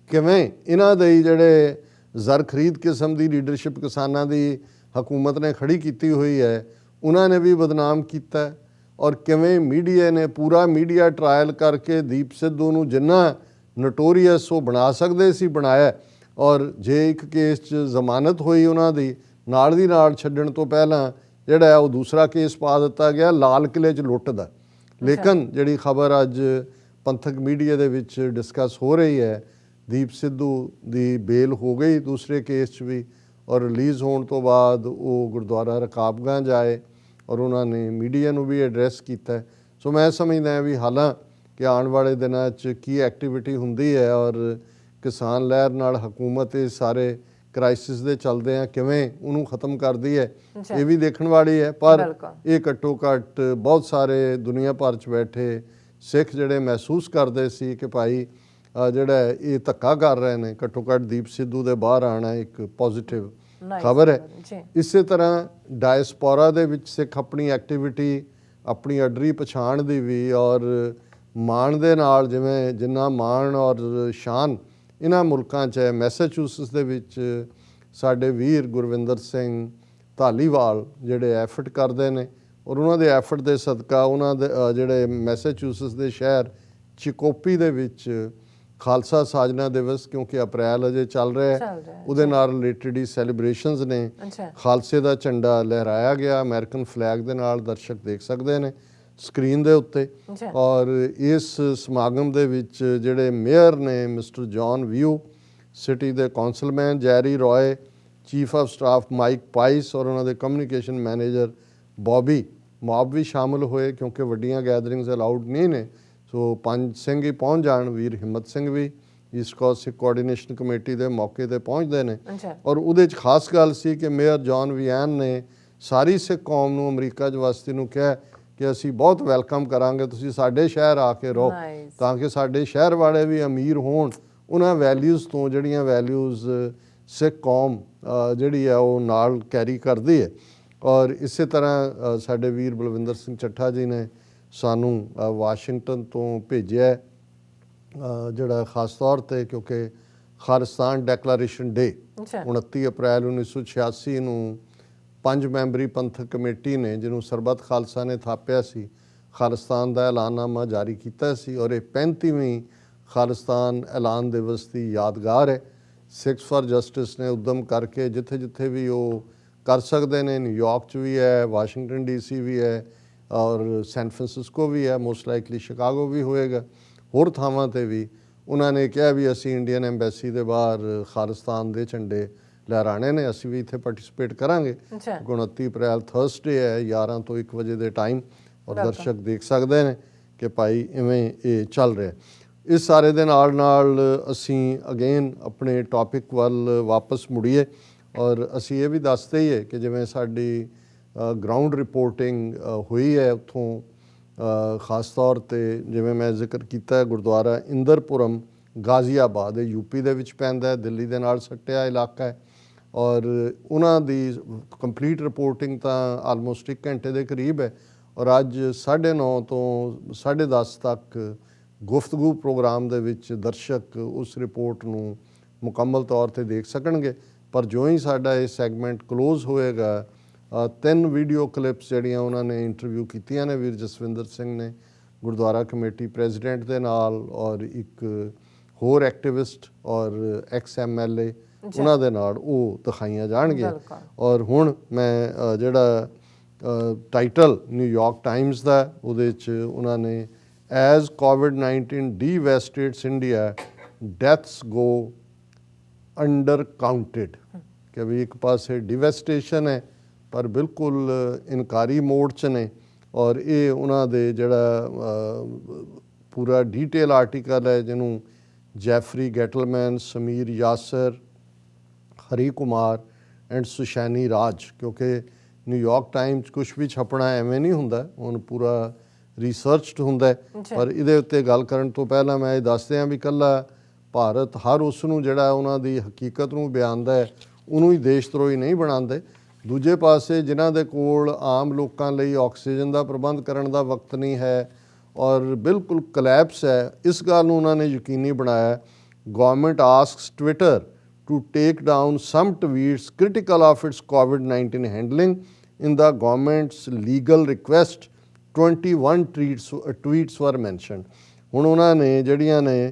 ਕਿਵੇਂ ਇਹਨਾਂ ਦੇ ਜਿਹੜੇ ਜ਼ਰ ਖਰੀਦ ਕਿਸਮ ਦੀ ਲੀਡਰਸ਼ਿਪ ਕਿਸਾਨਾਂ ਦੀ ਹਕੂਮਤ ਨੇ ਖੜੀ ਕੀਤੀ ਹੋਈ ਹੈ, ਉਹਨਾਂ ਨੇ ਵੀ ਬਦਨਾਮ ਕੀਤਾ। ਔਰ ਕਿਵੇਂ ਮੀਡੀਆ ਨੇ ਪੂਰਾ ਮੀਡੀਆ ਟਰਾਇਲ ਕਰਕੇ ਦੀਪ ਸਿੱਧੂ ਨੂੰ ਜਿੰਨਾ ਨੋਟੋਰੀਅਸ ਉਹ ਬਣਾ ਸਕਦੇ ਸੀ ਬਣਾਇਆ। ਔਰ ਜੇ ਇੱਕ ਕੇਸ 'ਚ ਜ਼ਮਾਨਤ ਹੋਈ ਉਹਨਾਂ ਦੀ, ਨਾਲ ਦੀ ਨਾਲ ਛੱਡਣ ਤੋਂ ਪਹਿਲਾਂ ਜਿਹੜਾ ਉਹ ਦੂਸਰਾ ਕੇਸ ਪਾ ਦਿੱਤਾ ਗਿਆ ਲਾਲ ਕਿਲੇ 'ਚ ਲੁੱਟ ਦਾ। ਲੇਕਿਨ ਜਿਹੜੀ ਖਬਰ ਅੱਜ ਪੰਥਕ ਮੀਡੀਆ ਦੇ ਵਿੱਚ ਡਿਸਕਸ ਹੋ ਰਹੀ ਹੈ, ਦੀਪ ਸਿੱਧੂ ਦੀ ਬੇਲ ਹੋ ਗਈ ਦੂਸਰੇ ਕੇਸ 'ਚ ਵੀ, ਔਰ ਰਿਲੀਜ਼ ਹੋਣ ਤੋਂ ਬਾਅਦ ਉਹ ਗੁਰਦੁਆਰਾ ਰਕਾਬਗੰਜ ਆਏ ਔਰ ਉਹਨਾਂ ਨੇ ਮੀਡੀਆ ਨੂੰ ਵੀ ਐਡਰੈਸ ਕੀਤਾ। ਸੋ ਮੈਂ ਸਮਝਦਾ ਵੀ ਹਾਲਾਂਕਿ ਆਉਣ ਵਾਲੇ ਦਿਨਾਂ 'ਚ ਕੀ ਐਕਟੀਵਿਟੀ ਹੁੰਦੀ ਹੈ ਔਰ ਕਿਸਾਨ ਲਹਿਰ ਨਾਲ ਹਕੂਮਤ ਇਹ ਸਾਰੇ ਕ੍ਰਾਈਸਿਸ ਦੇ ਚੱਲਦੇ ਆ ਕਿਵੇਂ ਉਹਨੂੰ ਖਤਮ ਕਰਦੀ ਹੈ, ਇਹ ਵੀ ਦੇਖਣ ਵਾਲੀ ਹੈ। ਪਰ ਇਹ ਘੱਟੋ ਘੱਟ ਬਹੁਤ ਸਾਰੇ ਦੁਨੀਆ ਭਰ 'ਚ ਬੈਠੇ ਸਿੱਖ ਜਿਹੜੇ ਮਹਿਸੂਸ ਕਰਦੇ ਸੀ ਕਿ ਭਾਈ ਜਿਹੜਾ ਇਹ ਧੱਕਾ ਕਰ ਰਹੇ ਨੇ, ਘੱਟੋ ਘੱਟ ਦੀਪ ਸਿੱਧੂ ਦੇ ਬਾਹਰ ਆਉਣਾ ਇੱਕ ਪੋਜ਼ਿਟਿਵ ਖਬਰ ਹੈ। ਇਸੇ ਤਰ੍ਹਾਂ ਡਾਇਸਪੋਰਾ ਦੇ ਵਿੱਚ ਸਿੱਖ ਆਪਣੀ ਐਕਟੀਵਿਟੀ, ਆਪਣੀ ਅਡਰੀ ਪਛਾਣ ਦੀ ਵੀ ਔਰ ਮਾਣ ਦੇ ਨਾਲ, ਜਿਵੇਂ ਜਿੰਨਾ ਮਾਣ ਔਰ ਸ਼ਾਨ ਇਹਨਾਂ ਮੁਲਕਾਂ 'ਚ ਹੈ। ਮੈਸਾਚੂਸਟਸ ਦੇ ਵਿੱਚ ਸਾਡੇ ਵੀਰ ਗੁਰਵਿੰਦਰ ਸਿੰਘ ਧਾਲੀਵਾਲ ਜਿਹੜੇ ਐਫਰਟ ਕਰਦੇ ਨੇ ਔਰ ਉਹਨਾਂ ਦੇ ਐਫਰਟ ਦੇ ਸਦਕਾ ਉਹਨਾਂ ਦੇ ਜਿਹੜੇ ਮੈਸਾਚੂਸਟਸ ਦੇ ਸ਼ਹਿਰ ਚਿਕੋਪੀ ਦੇ ਵਿੱਚ ਖਾਲਸਾ ਸਾਜਨਾ ਦਿਵਸ, ਕਿਉਂਕਿ ਅਪ੍ਰੈਲ ਅਜੇ ਚੱਲ ਰਿਹਾ ਹੈ, ਉਹਦੇ ਨਾਲ ਰਿਲੇਟਡ ਹੀ ਸੈਲੀਬ੍ਰੇਸ਼ਨਸ ਨੇ। ਖਾਲਸੇ ਦਾ ਝੰਡਾ ਲਹਿਰਾਇਆ ਗਿਆ ਅਮਰੀਕਨ ਫਲੈਗ ਦੇ ਨਾਲ, ਦਰਸ਼ਕ ਦੇਖ ਸਕਦੇ ਨੇ ਸਕਰੀਨ ਦੇ ਉੱਤੇ। ਔਰ ਇਸ ਸਮਾਗਮ ਦੇ ਵਿੱਚ ਜਿਹੜੇ ਮੇਅਰ ਨੇ ਮਿਸਟਰ ਜੌਨ ਵਿਊ, ਸਿਟੀ ਦੇ ਕੌਂਸਲਮੈਨ ਜੈਰੀ ਰॉय, ਚੀਫ ਆਫ ਸਟਾਫ ਮਾਈਕ ਪਾਈਸ ਔਰ ਉਹਨਾਂ ਦੇ ਕਮਿਊਨੀਕੇਸ਼ਨ ਮੈਨੇਜਰ ਬੌਬੀ ਮੌਬ ਵੀ ਸ਼ਾਮਲ ਹੋਏ, ਕਿਉਂਕਿ ਵੱਡੀਆਂ ਗੈਦਰਿੰਗਸ ਅਲਾਉਡ ਨਹੀਂ ਨੇ। ਸੋ ਪੰਜ ਸਿੰਘ ਹੀ ਪਹੁੰਚ ਜਾਣ, ਵੀਰ ਹਿੰਮਤ ਸਿੰਘ ਵੀ ਈਸਟ ਕੋਸਟ ਸਿੱਖ ਕੋਆਰਡੀਨੇਸ਼ਨ ਕਮੇਟੀ ਦੇ ਮੌਕੇ 'ਤੇ ਪਹੁੰਚਦੇ ਨੇ। ਔਰ ਉਹਦੇ 'ਚ ਖਾਸ ਗੱਲ ਸੀ ਕਿ ਮੇਅਰ ਜੌਨ ਵਿਆਨ ਨੇ ਸਾਰੀ ਸਿੱਖ ਕੌਮ ਨੂੰ ਅਮਰੀਕਾ 'ਚ ਵਸਤੀ ਨੂੰ ਕਿਹਾ ਕਿ ਅਸੀਂ ਬਹੁਤ ਵੈਲਕਮ ਕਰਾਂਗੇ, ਤੁਸੀਂ ਸਾਡੇ ਸ਼ਹਿਰ ਆ ਕੇ ਰਹੋ, ਤਾਂ ਕਿ ਸਾਡੇ ਸ਼ਹਿਰ ਵਾਲੇ ਵੀ ਅਮੀਰ ਹੋਣ। ਉਹਨਾਂ ਵੈਲਿਊਜ਼ ਤੋਂ ਜਿਹੜੀਆਂ ਵੈਲਿਊਜ਼ ਸਿੱਖ ਕੌਮ ਜਿਹੜੀ ਹੈ ਉਹ ਨਾਲ ਕੈਰੀ ਕਰਦੀ ਹੈ। ਔਰ ਇਸੇ ਤਰ੍ਹਾਂ ਸਾਡੇ ਵੀਰ ਬਲਵਿੰਦਰ ਸਿੰਘ ਚੱਠਾ ਜੀ ਨੇ ਸਾਨੂੰ ਵਾਸ਼ਿੰਗਟਨ ਤੋਂ ਭੇਜਿਆ, ਜਿਹੜਾ ਖਾਸ ਤੌਰ 'ਤੇ ਕਿਉਂਕਿ ਖਾਲਿਸਤਾਨ ਡੈਕਲੇਰੇਸ਼ਨ ਡੇ 29 ਅਪ੍ਰੈਲ 1986 ਨੂੰ 5 ਮੈਂਬਰੀ ਪੰਥਕ ਕਮੇਟੀ ਨੇ, ਜਿਹਨੂੰ ਸਰਬੱਤ ਖਾਲਸਾ ਨੇ ਥਾਪਿਆ ਸੀ, ਖਾਲਿਸਤਾਨ ਦਾ ਐਲਾਨਨਾਮਾ ਜਾਰੀ ਕੀਤਾ ਸੀ। ਔਰ ਇਹ 35ਵੀਂ ਖਾਲਿਸਤਾਨ ਐਲਾਨ ਦਿਵਸ ਦੀ ਯਾਦਗਾਰ ਹੈ। ਸਿੱਖਸ ਫਾਰ ਜਸਟਿਸ ਨੇ ਉਦਮ ਕਰਕੇ ਜਿੱਥੇ ਜਿੱਥੇ ਵੀ ਉਹ ਕਰ ਸਕਦੇ ਨੇ, ਨਿਊਯਾਰਕ 'ਚ ਵੀ ਹੈ, ਵਾਸ਼ਿੰਗਟਨ DC ਵੀ ਹੈ, ਔਰ ਸੈਨ ਫਰਾਂਸਿਸਕੋ ਵੀ ਹੈ, ਮੋਸਟ ਲਾਈਕਲੀ ਸ਼ਿਕਾਗੋ ਵੀ ਹੋਏਗਾ, ਹੋਰ ਥਾਵਾਂ 'ਤੇ ਵੀ ਉਹਨਾਂ ਨੇ ਕਿਹਾ ਵੀ ਅਸੀਂ ਇੰਡੀਅਨ ਐਮਬੈਸੀ ਦੇ ਬਾਹਰ ਖਾਲਿਸਤਾਨ ਦੇ ਝੰਡੇ ਲਹਿਰਾਣੇ ਨੇ, ਅਸੀਂ ਵੀ ਇੱਥੇ ਪਾਰਟਿਸਿਪੇਟ ਕਰਾਂਗੇ। 29 ਅਪ੍ਰੈਲ ਥਰਸਡੇ ਹੈ, 11 ਤੋਂ 1 ਵਜੇ ਦੇ ਟਾਈਮ, ਔਰ ਦਰਸ਼ਕ ਦੇਖ ਸਕਦੇ ਨੇ ਕਿ ਭਾਈ ਇਵੇਂ ਇਹ ਚੱਲ ਰਿਹਾ। ਇਸ ਸਾਰੇ ਦੇ ਨਾਲ ਨਾਲ ਅਸੀਂ ਅਗੇਨ ਆਪਣੇ ਟੌਪਿਕ ਵੱਲ ਵਾਪਸ ਮੁੜੀਏ, ਔਰ ਅਸੀਂ ਇਹ ਵੀ ਦੱਸਦੇ ਹੀ ਹੈ ਕਿ ਜਿਵੇਂ ਸਾਡੀ ਗਰਾਊਂਡ ਰਿਪੋਰਟਿੰਗ ਹੋਈ ਹੈ ਉੱਥੋਂ, ਖਾਸ ਤੌਰ 'ਤੇ ਜਿਵੇਂ ਮੈਂ ਜ਼ਿਕਰ ਕੀਤਾ ਗੁਰਦੁਆਰਾ ਇੰਦਰਪੁਰਮ ਗਾਜ਼ੀਆਬਾਦ, ਇਹ ਯੂਪੀ ਦੇ ਵਿੱਚ ਪੈਂਦਾ ਹੈ, ਦਿੱਲੀ ਦੇ ਨਾਲ ਸੱਟਿਆ ਇਲਾਕਾ ਹੈ, ਔਰ ਉਹਨਾਂ ਦੀ ਕੰਪਲੀਟ ਰਿਪੋਰਟਿੰਗ ਤਾਂ ਆਲਮੋਸਟ 1 ਘੰਟੇ ਦੇ ਕਰੀਬ ਹੈ। ਔਰ ਅੱਜ 9:30 ਤੋਂ 10:30 ਤੱਕ ਗੁਫ਼ਤਗੂ ਪ੍ਰੋਗਰਾਮ ਦੇ ਵਿੱਚ ਦਰਸ਼ਕ ਉਸ ਰਿਪੋਰਟ ਨੂੰ ਮੁਕੰਮਲ ਤੌਰ 'ਤੇ ਦੇਖ ਸਕਣਗੇ। ਪਰ ਜੋ ਹੀ ਸਾਡਾ ਇਹ ਸੈਗਮੈਂਟ ਕਲੋਜ਼ ਹੋਏਗਾ, 3 ਵੀਡੀਓ ਕਲਿੱਪਸ ਜਿਹੜੀਆਂ ਉਹਨਾਂ ਨੇ ਇੰਟਰਵਿਊ ਕੀਤੀਆਂ ਨੇ ਵੀਰ ਜਸਵਿੰਦਰ ਸਿੰਘ ਨੇ ਗੁਰਦੁਆਰਾ ਕਮੇਟੀ ਪ੍ਰੈਜ਼ੀਡੈਂਟ ਦੇ ਨਾਲ, ਔਰ ਇੱਕ ਹੋਰ ਐਕਟਿਵਿਸਟ ਔਰ XMLA ਉਹਨਾਂ ਦੇ ਨਾਲ, ਉਹ ਦਿਖਾਈਆਂ ਜਾਣਗੀਆਂ। ਔਰ ਹੁਣ ਮੈਂ ਜਿਹੜਾ ਟਾਈਟਲ ਨਿਊਯਾਰਕ ਟਾਈਮਸ ਦਾ, ਉਹਦੇ 'ਚ ਉਹਨਾਂ ਨੇ as COVID-19 devastates India, deaths go undercounted, ਕਿ ਵੀ ਇੱਕ ਪਾਸੇ ਡਿਵੈਸਟੇਸ਼ਨ ਹੈ ਪਰ ਬਿਲਕੁਲ ਇਨਕਾਰੀ ਮੋਡ 'ਚ ਨੇ। ਔਰ ਇਹ ਉਹਨਾਂ ਦੇ ਜਿਹੜਾ ਪੂਰਾ ਡੀਟੇਲ ਆਰਟੀਕਲ ਹੈ, ਜਿਹਨੂੰ Jeffrey Gettleman, Sameer Yasir, Hari Kumar and Suhasini Raj, ਕਿਉਂਕਿ ਨਿਊਯਾਰਕ ਟਾਈਮਸ ਕੁਛ ਵੀ ਛਪਣਾ ਐਵੇਂ ਨਹੀਂ ਹੁੰਦਾ, ਹੁਣ ਪੂਰਾ ਰਿਸਰਚਡ ਹੁੰਦਾ। ਪਰ ਇਹਦੇ ਉੱਤੇ ਗੱਲ ਕਰਨ ਤੋਂ ਪਹਿਲਾਂ ਮੈਂ ਇਹ ਦੱਸਦੇ ਹਾਂ ਵੀ ਇਕੱਲਾ ਭਾਰਤ ਹਰ ਉਸ ਨੂੰ ਜਿਹੜਾ ਉਹਨਾਂ ਦੀ ਹਕੀਕਤ ਨੂੰ ਬਿਆਨਦਾ ਹੈ ਉਹਨੂੰ ਹੀ ਦੇਸ਼ ਧਰੋਹੀ ਨਹੀਂ ਬਣਾਉਂਦੇ। ਦੂਜੇ ਪਾਸੇ ਜਿਨ੍ਹਾਂ ਦੇ ਕੋਲ ਆਮ ਲੋਕਾਂ ਲਈ ਆਕਸੀਜਨ ਦਾ ਪ੍ਰਬੰਧ ਕਰਨ ਦਾ ਵਕਤ ਨਹੀਂ ਹੈ ਔਰ ਬਿਲਕੁਲ ਕਲੈਪਸ ਹੈ, ਇਸ ਗੱਲ ਨੂੰ ਉਹਨਾਂ ਨੇ ਯਕੀਨੀ ਬਣਾਇਆ। Government asks Twitter to take down some tweets critical of its COVID-19 handling. In the government's legal request, 21 tweets were mentioned. ਹੁਣ ਉਹਨਾਂ ਨੇ ਜਿਹੜੀਆਂ ਨੇ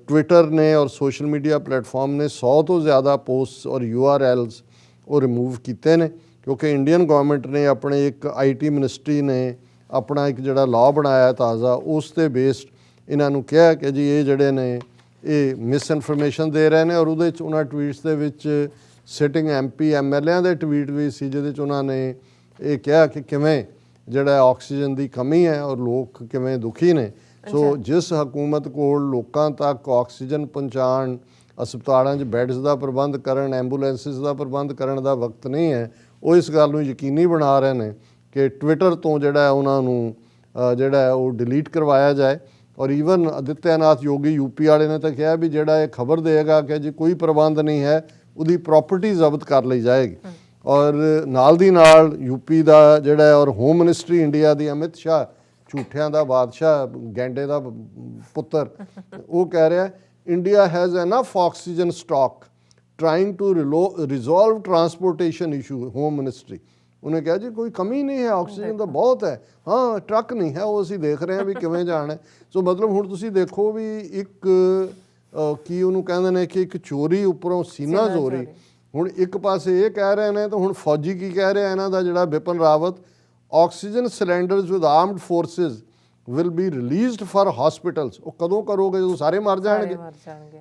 ਟਵਿੱਟਰ ਨੇ ਔਰ ਸੋਸ਼ਲ ਮੀਡੀਆ ਪਲੇਟਫਾਰਮ ਨੇ 100 ਤੋਂ ਜ਼ਿਆਦਾ ਪੋਸਟਸ ਔਰ URLs ਉਹ ਰਿਮੂਵ ਕੀਤੇ ਨੇ, ਕਿਉਂਕਿ ਇੰਡੀਅਨ ਗਵਰਨਮੈਂਟ ਨੇ ਆਪਣੇ ਇੱਕ IT ਮਿਨਿਸਟਰੀ ਨੇ ਆਪਣਾ ਇੱਕ ਜਿਹੜਾ ਲਾਅ ਬਣਾਇਆ ਤਾਜ਼ਾ, ਉਸ 'ਤੇ ਬੇਸਡ ਇਹਨਾਂ ਨੂੰ ਕਿਹਾ ਕਿ ਜੀ ਇਹ ਜਿਹੜੇ ਨੇ ਇਹ ਮਿਸ ਇਨਫੋਰਮੇਸ਼ਨ ਦੇ ਰਹੇ ਨੇ। ਔਰ ਉਹਦੇ 'ਚ ਉਹਨਾਂ ਟਵੀਟਸ ਦੇ ਵਿੱਚ ਸਿਟਿੰਗ MP MLA'ਆਂ ਦੇ ਟਵੀਟ ਵੀ ਸੀ, ਜਿਹਦੇ 'ਚ ਉਹਨਾਂ ਨੇ ਇਹ ਕਿਹਾ ਕਿ ਕਿਵੇਂ ਜਿਹੜਾ ਆਕਸੀਜਨ ਦੀ ਕਮੀ ਹੈ ਔਰ ਲੋਕ ਕਿਵੇਂ ਦੁਖੀ ਨੇ। ਸੋ ਜਿਸ ਹਕੂਮਤ ਕੋਲ ਲੋਕਾਂ ਤੱਕ ਆਕਸੀਜਨ ਪਹੁੰਚਾਉਣ, ਹਸਪਤਾਲਾਂ 'ਚ ਬੈੱਡਸ ਦਾ ਪ੍ਰਬੰਧ ਕਰਨ, ਐਂਬੂਲੈਂਸਿਸ ਦਾ ਪ੍ਰਬੰਧ ਕਰਨ ਦਾ ਵਕਤ ਨਹੀਂ ਹੈ, ਉਹ ਇਸ ਗੱਲ ਨੂੰ ਯਕੀਨੀ ਬਣਾ ਰਹੇ ਨੇ ਕਿ ਟਵਿੱਟਰ ਤੋਂ ਜਿਹੜਾ ਉਹਨਾਂ ਨੂੰ ਜਿਹੜਾ ਉਹ ਡਿਲੀਟ ਕਰਵਾਇਆ ਜਾਏ। ਔਰ ਈਵਨ ਆਦਿੱਤਿਆਨਾਥ ਯੋਗੀ UP ਵਾਲੇ ਨੇ ਤਾਂ ਕਿਹਾ ਵੀ ਜਿਹੜਾ ਇਹ ਖਬਰ ਦੇਗਾ ਕਿ ਜੀ ਕੋਈ ਪ੍ਰਬੰਧ ਨਹੀਂ ਹੈ, ਉਹਦੀ ਪ੍ਰੋਪਰਟੀ ਜ਼ਬਤ ਕਰ ਲਈ ਜਾਏਗੀ। ਔਰ ਨਾਲ ਦੀ ਨਾਲ UP ਦਾ ਜਿਹੜਾ ਔਰ ਹੋਮ ਮਿਨਿਸਟਰੀ ਇੰਡੀਆ ਦੀ ਅਮਿਤ ਸ਼ਾਹ, ਝੂਠਿਆਂ ਦਾ ਬਾਦਸ਼ਾਹ, ਗੈਂਡੇ ਦਾ ਪੁੱਤਰ, ਉਹ ਕਹਿ ਰਿਹਾ India has enough oxygen stock trying to resolve transportation issue. Home ministry ਉਹਨੇ ਕਿਹਾ ਜੀ ਕੋਈ ਕਮੀ ਨਹੀਂ ਹੈ, ਆਕਸੀਜਨ ਤਾਂ ਬਹੁਤ ਹੈ, ਹਾਂ ਟਰੱਕ ਨਹੀਂ ਹੈ, ਉਹ ਅਸੀਂ ਦੇਖ ਰਹੇ ਹਾਂ ਵੀ ਕਿਵੇਂ ਜਾਣਾ। ਸੋ ਮਤਲਬ ਹੁਣ ਤੁਸੀਂ ਦੇਖੋ ਵੀ ਇੱਕ ਕੀ ਉਹਨੂੰ ਕਹਿੰਦੇ ਨੇ ਕਿ ਇੱਕ ਚੋਰੀ ਉੱਪਰੋਂ ਸੀਨਾ ਚੋਰੀ। ਹੁਣ ਇੱਕ ਪਾਸੇ ਇਹ ਕਹਿ ਰਹੇ ਨੇ ਤਾਂ ਹੁਣ ਫੌਜੀ ਕੀ ਕਹਿ ਰਿਹਾ ਇਹਨਾਂ ਦਾ ਜਿਹੜਾ Bipan Rawat, oxygen cylinders with armed forces will be released for hospitals। ਉਹ ਕਦੋਂ ਕਰੋਗੇ ਜਦੋਂ ਸਾਰੇ ਮਰ ਜਾਣਗੇ।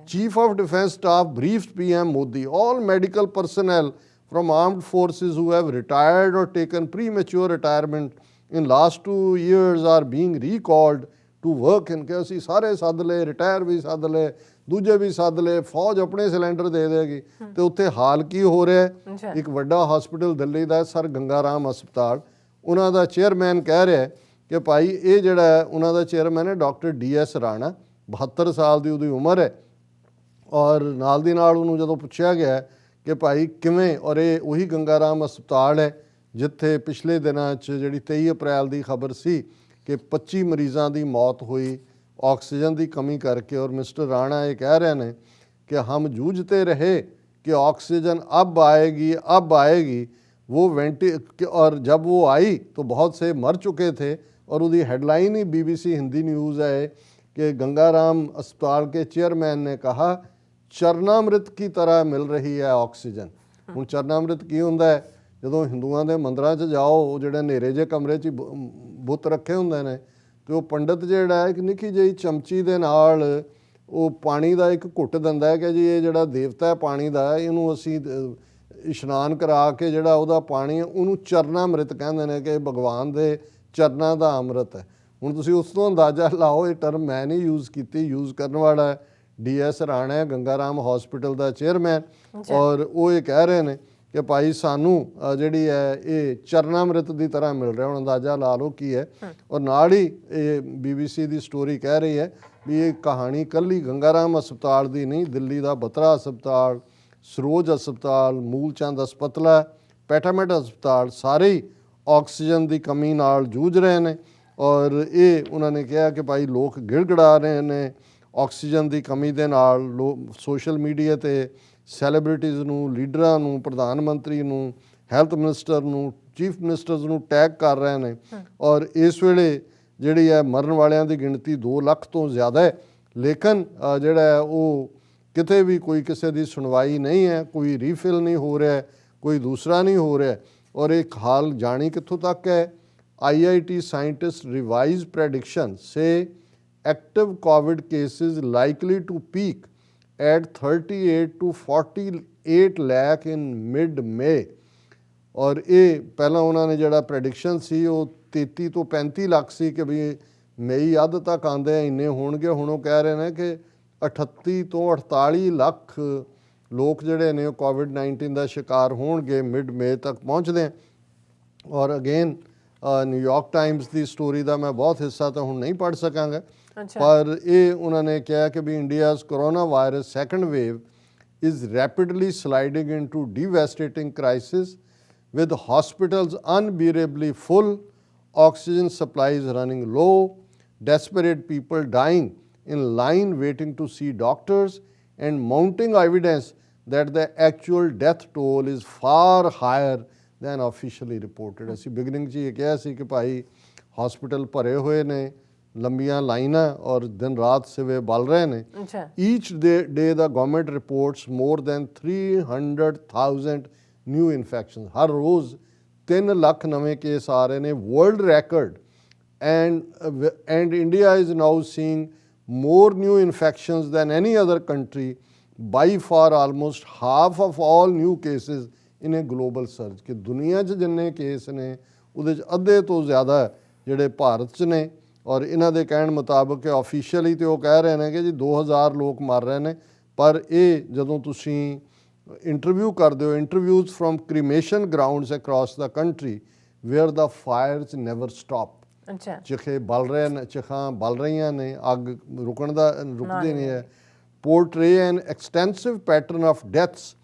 Chief of defence staff briefed PM Modi all medical personnel from armed forces who have retired or taken premature retirement in last 2 years are being recalled to work in ਕੇ ਅਸੀਂ ਸਾਰੇ ਸੱਦ ਲਏ, ਰਿਟਾਇਰ ਵੀ ਸੱਦ ਲਏ, ਦੂਜੇ ਵੀ ਸੱਦ ਲਏ, ਫੌਜ ਆਪਣੇ ਸਿਲੰਡਰ ਦੇ ਦੇਗੀ। ਤੇ ਉੱਥੇ ਹਾਲ ਕੀ ਹੋ ਰਿਹਾ ਹੈ, ਇੱਕ ਵੱਡਾ ਹਸਪੀਟਲ ਦਿੱਲੀ ਦਾ ਸਰ ਗੰਗਾ ਰਾਮ ਹਸਪਤਾਲ, ਉਹਨਾਂ ਦਾ ਚੇਅਰਮੈਨ ਕਹਿ ਰਿਹਾ ਕਿ ਭਾਈ ਇਹ ਜਿਹੜਾ ਉਹਨਾਂ ਦਾ ਚੇਅਰਮੈਨ ਹੈ ਡਾਕਟਰ DS ਰਾਣਾ, 72 ਸਾਲ ਦੀ ਉਹਦੀ ਉਮਰ ਹੈ। ਔਰ ਨਾਲ ਦੀ ਨਾਲ ਉਹਨੂੰ ਜਦੋਂ ਪੁੱਛਿਆ ਗਿਆ ਕਿ ਭਾਈ ਕਿਵੇਂ, ਔਰ ਇਹ ਉਹੀ ਗੰਗਾ ਰਾਮ ਹਸਪਤਾਲ ਹੈ ਜਿੱਥੇ ਪਿਛਲੇ ਦਿਨਾਂ 'ਚ ਜਿਹੜੀ 23 ਅਪ੍ਰੈਲ ਦੀ ਖਬਰ ਸੀ ਕਿ 25 ਮਰੀਜ਼ਾਂ ਦੀ ਮੌਤ ਹੋਈ ऑक्सीजन की कमी करके। और मिस्टर राणा ये कह रहे हैं कि हम जूझते रहे कि ऑक्सीजन अब आएगी अब आएगी, वो और जब वो आई तो बहुत से मर चुके थे। और उसकी हेडलाइन ही BBC हिंदी न्यूज़ है कि गंगा राम अस्पताल के चेयरमैन ने कहा चरनामृत की तरह मिल रही है ऑक्सीजन। हुण चरनामृत की हुंदा है, ਜਦੋਂ ਹਿੰਦੂਆਂ ਦੇ ਮੰਦਰਾਂ 'ਚ ਜਾਓ, ਉਹ ਜਿਹੜੇ ਹਨੇਰੇ ਜਿਹੇ ਕਮਰੇ 'ਚ ਬੁੱਤ ਰੱਖੇ ਹੁੰਦੇ ਨੇ, ਤੇ ਉਹ ਪੰਡਤ ਜਿਹੜਾ ਹੈ ਇੱਕ ਨਿੱਕੀ ਜਿਹੀ ਚਮਚੀ ਦੇ ਨਾਲ ਉਹ ਪਾਣੀ ਦਾ ਇੱਕ ਘੁੱਟ ਦਿੰਦਾ ਹੈ ਕਿ ਜੀ ਇਹ ਜਿਹੜਾ ਦੇਵਤਾ ਹੈ ਪਾਣੀ ਦਾ, ਇਹਨੂੰ ਅਸੀਂ ਇਸ਼ਨਾਨ ਕਰਾ ਕੇ ਜਿਹੜਾ ਉਹਦਾ ਪਾਣੀ ਉਹਨੂੰ ਚਰਨਾਮ੍ਰਿਤ ਕਹਿੰਦੇ ਨੇ ਕਿ ਭਗਵਾਨ ਦੇ ਚਰਨਾਂ ਦਾ ਅੰਮ੍ਰਿਤ ਹੈ। ਹੁਣ ਤੁਸੀਂ ਉਸ ਤੋਂ ਅੰਦਾਜ਼ਾ ਲਾਓ, ਇਹ ਟਰਮ ਮੈਂ ਨਹੀਂ ਯੂਜ਼ ਕੀਤੀ, ਯੂਜ਼ ਕਰਨ ਵਾਲਾ DS ਰਾਣਾ ਹੈ, ਗੰਗਾ ਰਾਮ ਹਸਪੀਟਲ ਦਾ ਚੇਅਰਮੈਨ। ਔਰ ਉਹ ਇਹ ਕਹਿ ਰਹੇ ਨੇ ਕਿ ਭਾਈ ਸਾਨੂੰ ਜਿਹੜੀ ਹੈ ਇਹ ਚਰਨਾਮ੍ਰਿਤ ਦੀ ਤਰ੍ਹਾਂ ਮਿਲ ਰਿਹਾ। ਹੁਣ ਅੰਦਾਜ਼ਾ ਲਾ ਲਓ ਕੀ ਹੈ। ਔਰ ਨਾਲ ਹੀ ਇਹ BBC ਦੀ ਸਟੋਰੀ ਕਹਿ ਰਹੀ ਹੈ ਵੀ ਇਹ ਕਹਾਣੀ ਕੱਲੀ ਗੰਗਾ ਰਾਮ ਹਸਪਤਾਲ ਦੀ ਨਹੀਂ, ਦਿੱਲੀ ਦਾ ਬਤਰਾ ਹਸਪਤਾਲ, ਸਰੋਜ ਹਸਪਤਾਲ, ਮੂਲਚੰਦ ਹਸਪਤਾਲ, ਪੈਟਾਮੈਟ ਹਸਪਤਾਲ ਸਾਰੇ ਹੀ ਆਕਸੀਜਨ ਦੀ ਕਮੀ ਨਾਲ ਜੂਝ ਰਹੇ ਨੇ। ਔਰ ਇਹ ਉਹਨਾਂ ਨੇ ਕਿਹਾ ਕਿ ਭਾਈ ਲੋਕ ਗਿੜਗੜਾ ਰਹੇ ਨੇ ਆਕਸੀਜਨ ਦੀ ਕਮੀ ਦੇ ਨਾਲ। ਸੋਸ਼ਲ ਮੀਡੀਆ 'ਤੇ ਸੈਲੀਬ੍ਰਿਟੀਜ਼ ਨੂੰ, ਲੀਡਰਾਂ ਨੂੰ, ਪ੍ਰਧਾਨ ਮੰਤਰੀ ਨੂੰ, ਹੈਲਥ ਮਿਨਿਸਟਰ ਨੂੰ, ਚੀਫ ਮਿਨਿਸਟਰਸ ਨੂੰ ਟੈਗ ਕਰ ਰਹੇ ਨੇ। ਔਰ ਇਸ ਵੇਲੇ ਜਿਹੜੀ ਹੈ ਮਰਨ ਵਾਲਿਆਂ ਦੀ ਗਿਣਤੀ 2 ਲੱਖ ਤੋਂ ਜ਼ਿਆਦਾ ਹੈ, ਲੇਕਿਨ ਜਿਹੜਾ ਹੈ ਉਹ ਕਿਤੇ ਵੀ ਕੋਈ ਕਿਸੇ ਦੀ ਸੁਣਵਾਈ ਨਹੀਂ ਹੈ, ਕੋਈ ਰੀਫਿਲ ਨਹੀਂ ਹੋ ਰਿਹਾ, ਕੋਈ ਦੂਸਰਾ ਨਹੀਂ ਹੋ ਰਿਹਾ। ਔਰ ਇਹ ਹਾਲ ਜਾਣੀ ਕਿੱਥੋਂ ਤੱਕ ਹੈ, IIT scientist revise prediction say active covid cases likely to peak at 38 to 48 lakh in mid-May। ਔਰ ਇਹ ਪਹਿਲਾਂ ਉਹਨਾਂ ਨੇ ਜਿਹੜਾ ਪ੍ਰੈਡਿਕਸ਼ਨ ਸੀ ਉਹ 33 ਤੋਂ 35 ਲੱਖ ਸੀ ਕਿ ਵੀ ਮਈ ਅੱਧ ਤੱਕ ਆਉਂਦੇ ਇੰਨੇ ਹੋਣਗੇ। ਹੁਣ ਉਹ ਕਹਿ ਰਹੇ ਨੇ ਕਿ 38 ਤੋਂ 48 ਲੱਖ ਲੋਕ ਜਿਹੜੇ ਨੇ ਉਹ COVID-19 ਦਾ ਸ਼ਿਕਾਰ ਹੋਣਗੇ ਮਿਡ-May ਤੱਕ ਪਹੁੰਚਦੇ। ਔਰ ਅਗੇਨ ਨਿਊਯਾਰਕ ਟਾਈਮਸ ਦੀ ਸਟੋਰੀ ਦਾ ਮੈਂ ਬਹੁਤ ਹਿੱਸਾ ਤਾਂ ਹੁਣ ਨਹੀਂ ਪੜ੍ਹ ਸਕਾਂਗਾ, ਪਰ ਇਹ ਉਹਨਾਂ ਨੇ ਕਿਹਾ ਕਿ ਵੀ India's corona virus second wave is rapidly sliding into devastating crisis with hospitals unbearably full, oxygen supplies running low, desperate people dying in line waiting to see doctors, and mounting evidence that the actual death toll is far higher than officially reported। ਅਸੀਂ beginning 'ਚ ਇਹ ਕਿਹਾ ਸੀ ਕਿ ਭਾਈ hospital ਭਰੇ ਹੋਏ ਨੇ, ਲੰਬੀਆਂ ਲਾਈਨਾਂ ਔਰ ਦਿਨ ਰਾਤ ਸਿਵੇ ਬਲ ਰਹੇ ਨੇ। Each day the government reports more than 300,000 new infection. ਹਰ ਰੋਜ਼ 3 ਲੱਖ ਨਵੇਂ ਕੇਸ ਆ ਰਹੇ ਨੇ, world record. And India is now seeing more new infections than any other country, by far almost half of all new cases in a global surge। ਕਿ ਦੁਨੀਆ 'ਚ ਜਿੰਨੇ ਕੇਸ ਨੇ ਉਹਦੇ 'ਚ ਅੱਧੇ ਤੋਂ ਜ਼ਿਆਦਾ ਜਿਹੜੇ ਭਾਰਤ 'ਚ ਨੇ। ਔਰ ਇਹਨਾਂ ਦੇ ਕਹਿਣ ਮੁਤਾਬਕ ਆਫੀਸ਼ੀਅਲੀ ਤੇ ਉਹ ਕਹਿ ਰਹੇ ਨੇ ਕਿ ਜੀ 2000 ਲੋਕ ਮਰ ਰਹੇ ਨੇ, ਪਰ ਇਹ ਜਦੋਂ ਤੁਸੀਂ ਇੰਟਰਵਿਊ ਕਰਦੇ ਹੋ, interviews from cremation grounds across the country where the fires never stop. ਚਿਖੇ ਬਲ ਰਹੇ ਨੇ, ਚਿਖਾਂ ਬਲ ਰਹੀਆਂ ਨੇ, ਅੱਗ ਰੁਕਦੀ ਨਹੀਂ ਹੈ। Portray an extensive pattern of deaths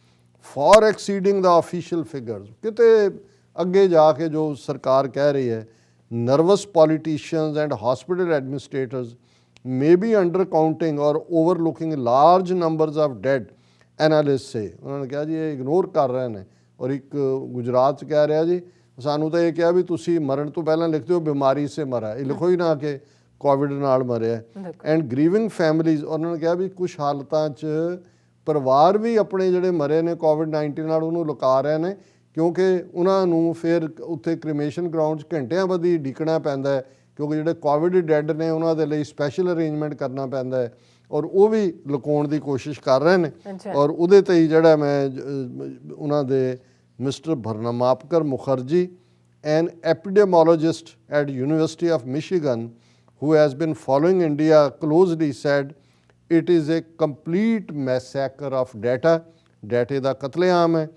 far exceeding the official figures. ਕਿਤੇ ਅੱਗੇ ਜਾ ਕੇ ਜੋ ਸਰਕਾਰ ਕਹਿ ਰਹੀ ਹੈ, nervous politicians and hospital administrators may be undercounting or overlooking large numbers of dead, analyst say. ਉਹਨਾਂ ਨੇ ਕਿਹਾ ਜੀ ਇਹ ਇਗਨੋਰ ਕਰ ਰਹੇ ਨੇ। ਔਰ ਇੱਕ ਗੁਜਰਾਤ 'ਚ ਕਹਿ ਰਿਹਾ ਜੀ ਸਾਨੂੰ ਤਾਂ ਇਹ ਕਿਹਾ ਵੀ ਤੁਸੀਂ ਮਰਨ ਤੋਂ ਪਹਿਲਾਂ ਲਿਖ ਦਿਓ ਬਿਮਾਰੀ ਸੇ ਮਰਾ, ਇਹ ਲਿਖੋ ਹੀ ਨਾ ਕਿ ਕੋਵਿਡ ਨਾਲ ਮਰਿਆ। ਐਂਡ ਗ੍ਰੀਵਿੰਗ ਫੈਮਲੀਜ਼, ਉਹਨਾਂ ਨੇ ਕਿਹਾ ਵੀ ਕੁਛ ਹਾਲਤਾਂ 'ਚ ਪਰਿਵਾਰ ਵੀ ਆਪਣੇ ਜਿਹੜੇ ਮਰੇ ਨੇ ਕੋਵਿਡ-19 ਨਾਲ ਉਹਨੂੰ ਲੁਕਾ ਰਹੇ ਨੇ, ਕਿਉਂਕਿ ਉਹਨਾਂ ਨੂੰ ਫਿਰ ਉੱਥੇ ਕ੍ਰੀਮੇਸ਼ਨ ਗਰਾਊਂਡ 'ਚ ਘੰਟਿਆਂ ਬੱਧੀ ਡੀਕਣਾ ਪੈਂਦਾ ਹੈ, ਕਿਉਂਕਿ ਜਿਹੜੇ ਕੋਵਿਡ ਡੈਡ ਨੇ ਉਹਨਾਂ ਦੇ ਲਈ ਸਪੈਸ਼ਲ ਅਰੇਂਜਮੈਂਟ ਕਰਨਾ ਪੈਂਦਾ ਹੈ। ਔਰ ਉਹ ਵੀ ਲੁਕਾਉਣ ਦੀ ਕੋਸ਼ਿਸ਼ ਕਰ ਰਹੇ ਨੇ। ਔਰ ਉਹਦੇ 'ਤੇ ਹੀ ਜਿਹੜਾ ਮੈਂ ਉਹਨਾਂ ਦੇ ਮਿਸਟਰ ਭਰਨਾਮਾਪਕਰ Mukherjee, an epidemiologist at University of Michigan, who has been following India closely, said it is a complete massacre of data. Data ਦਾ ਕਤਲੇਆਮ ਹੈ.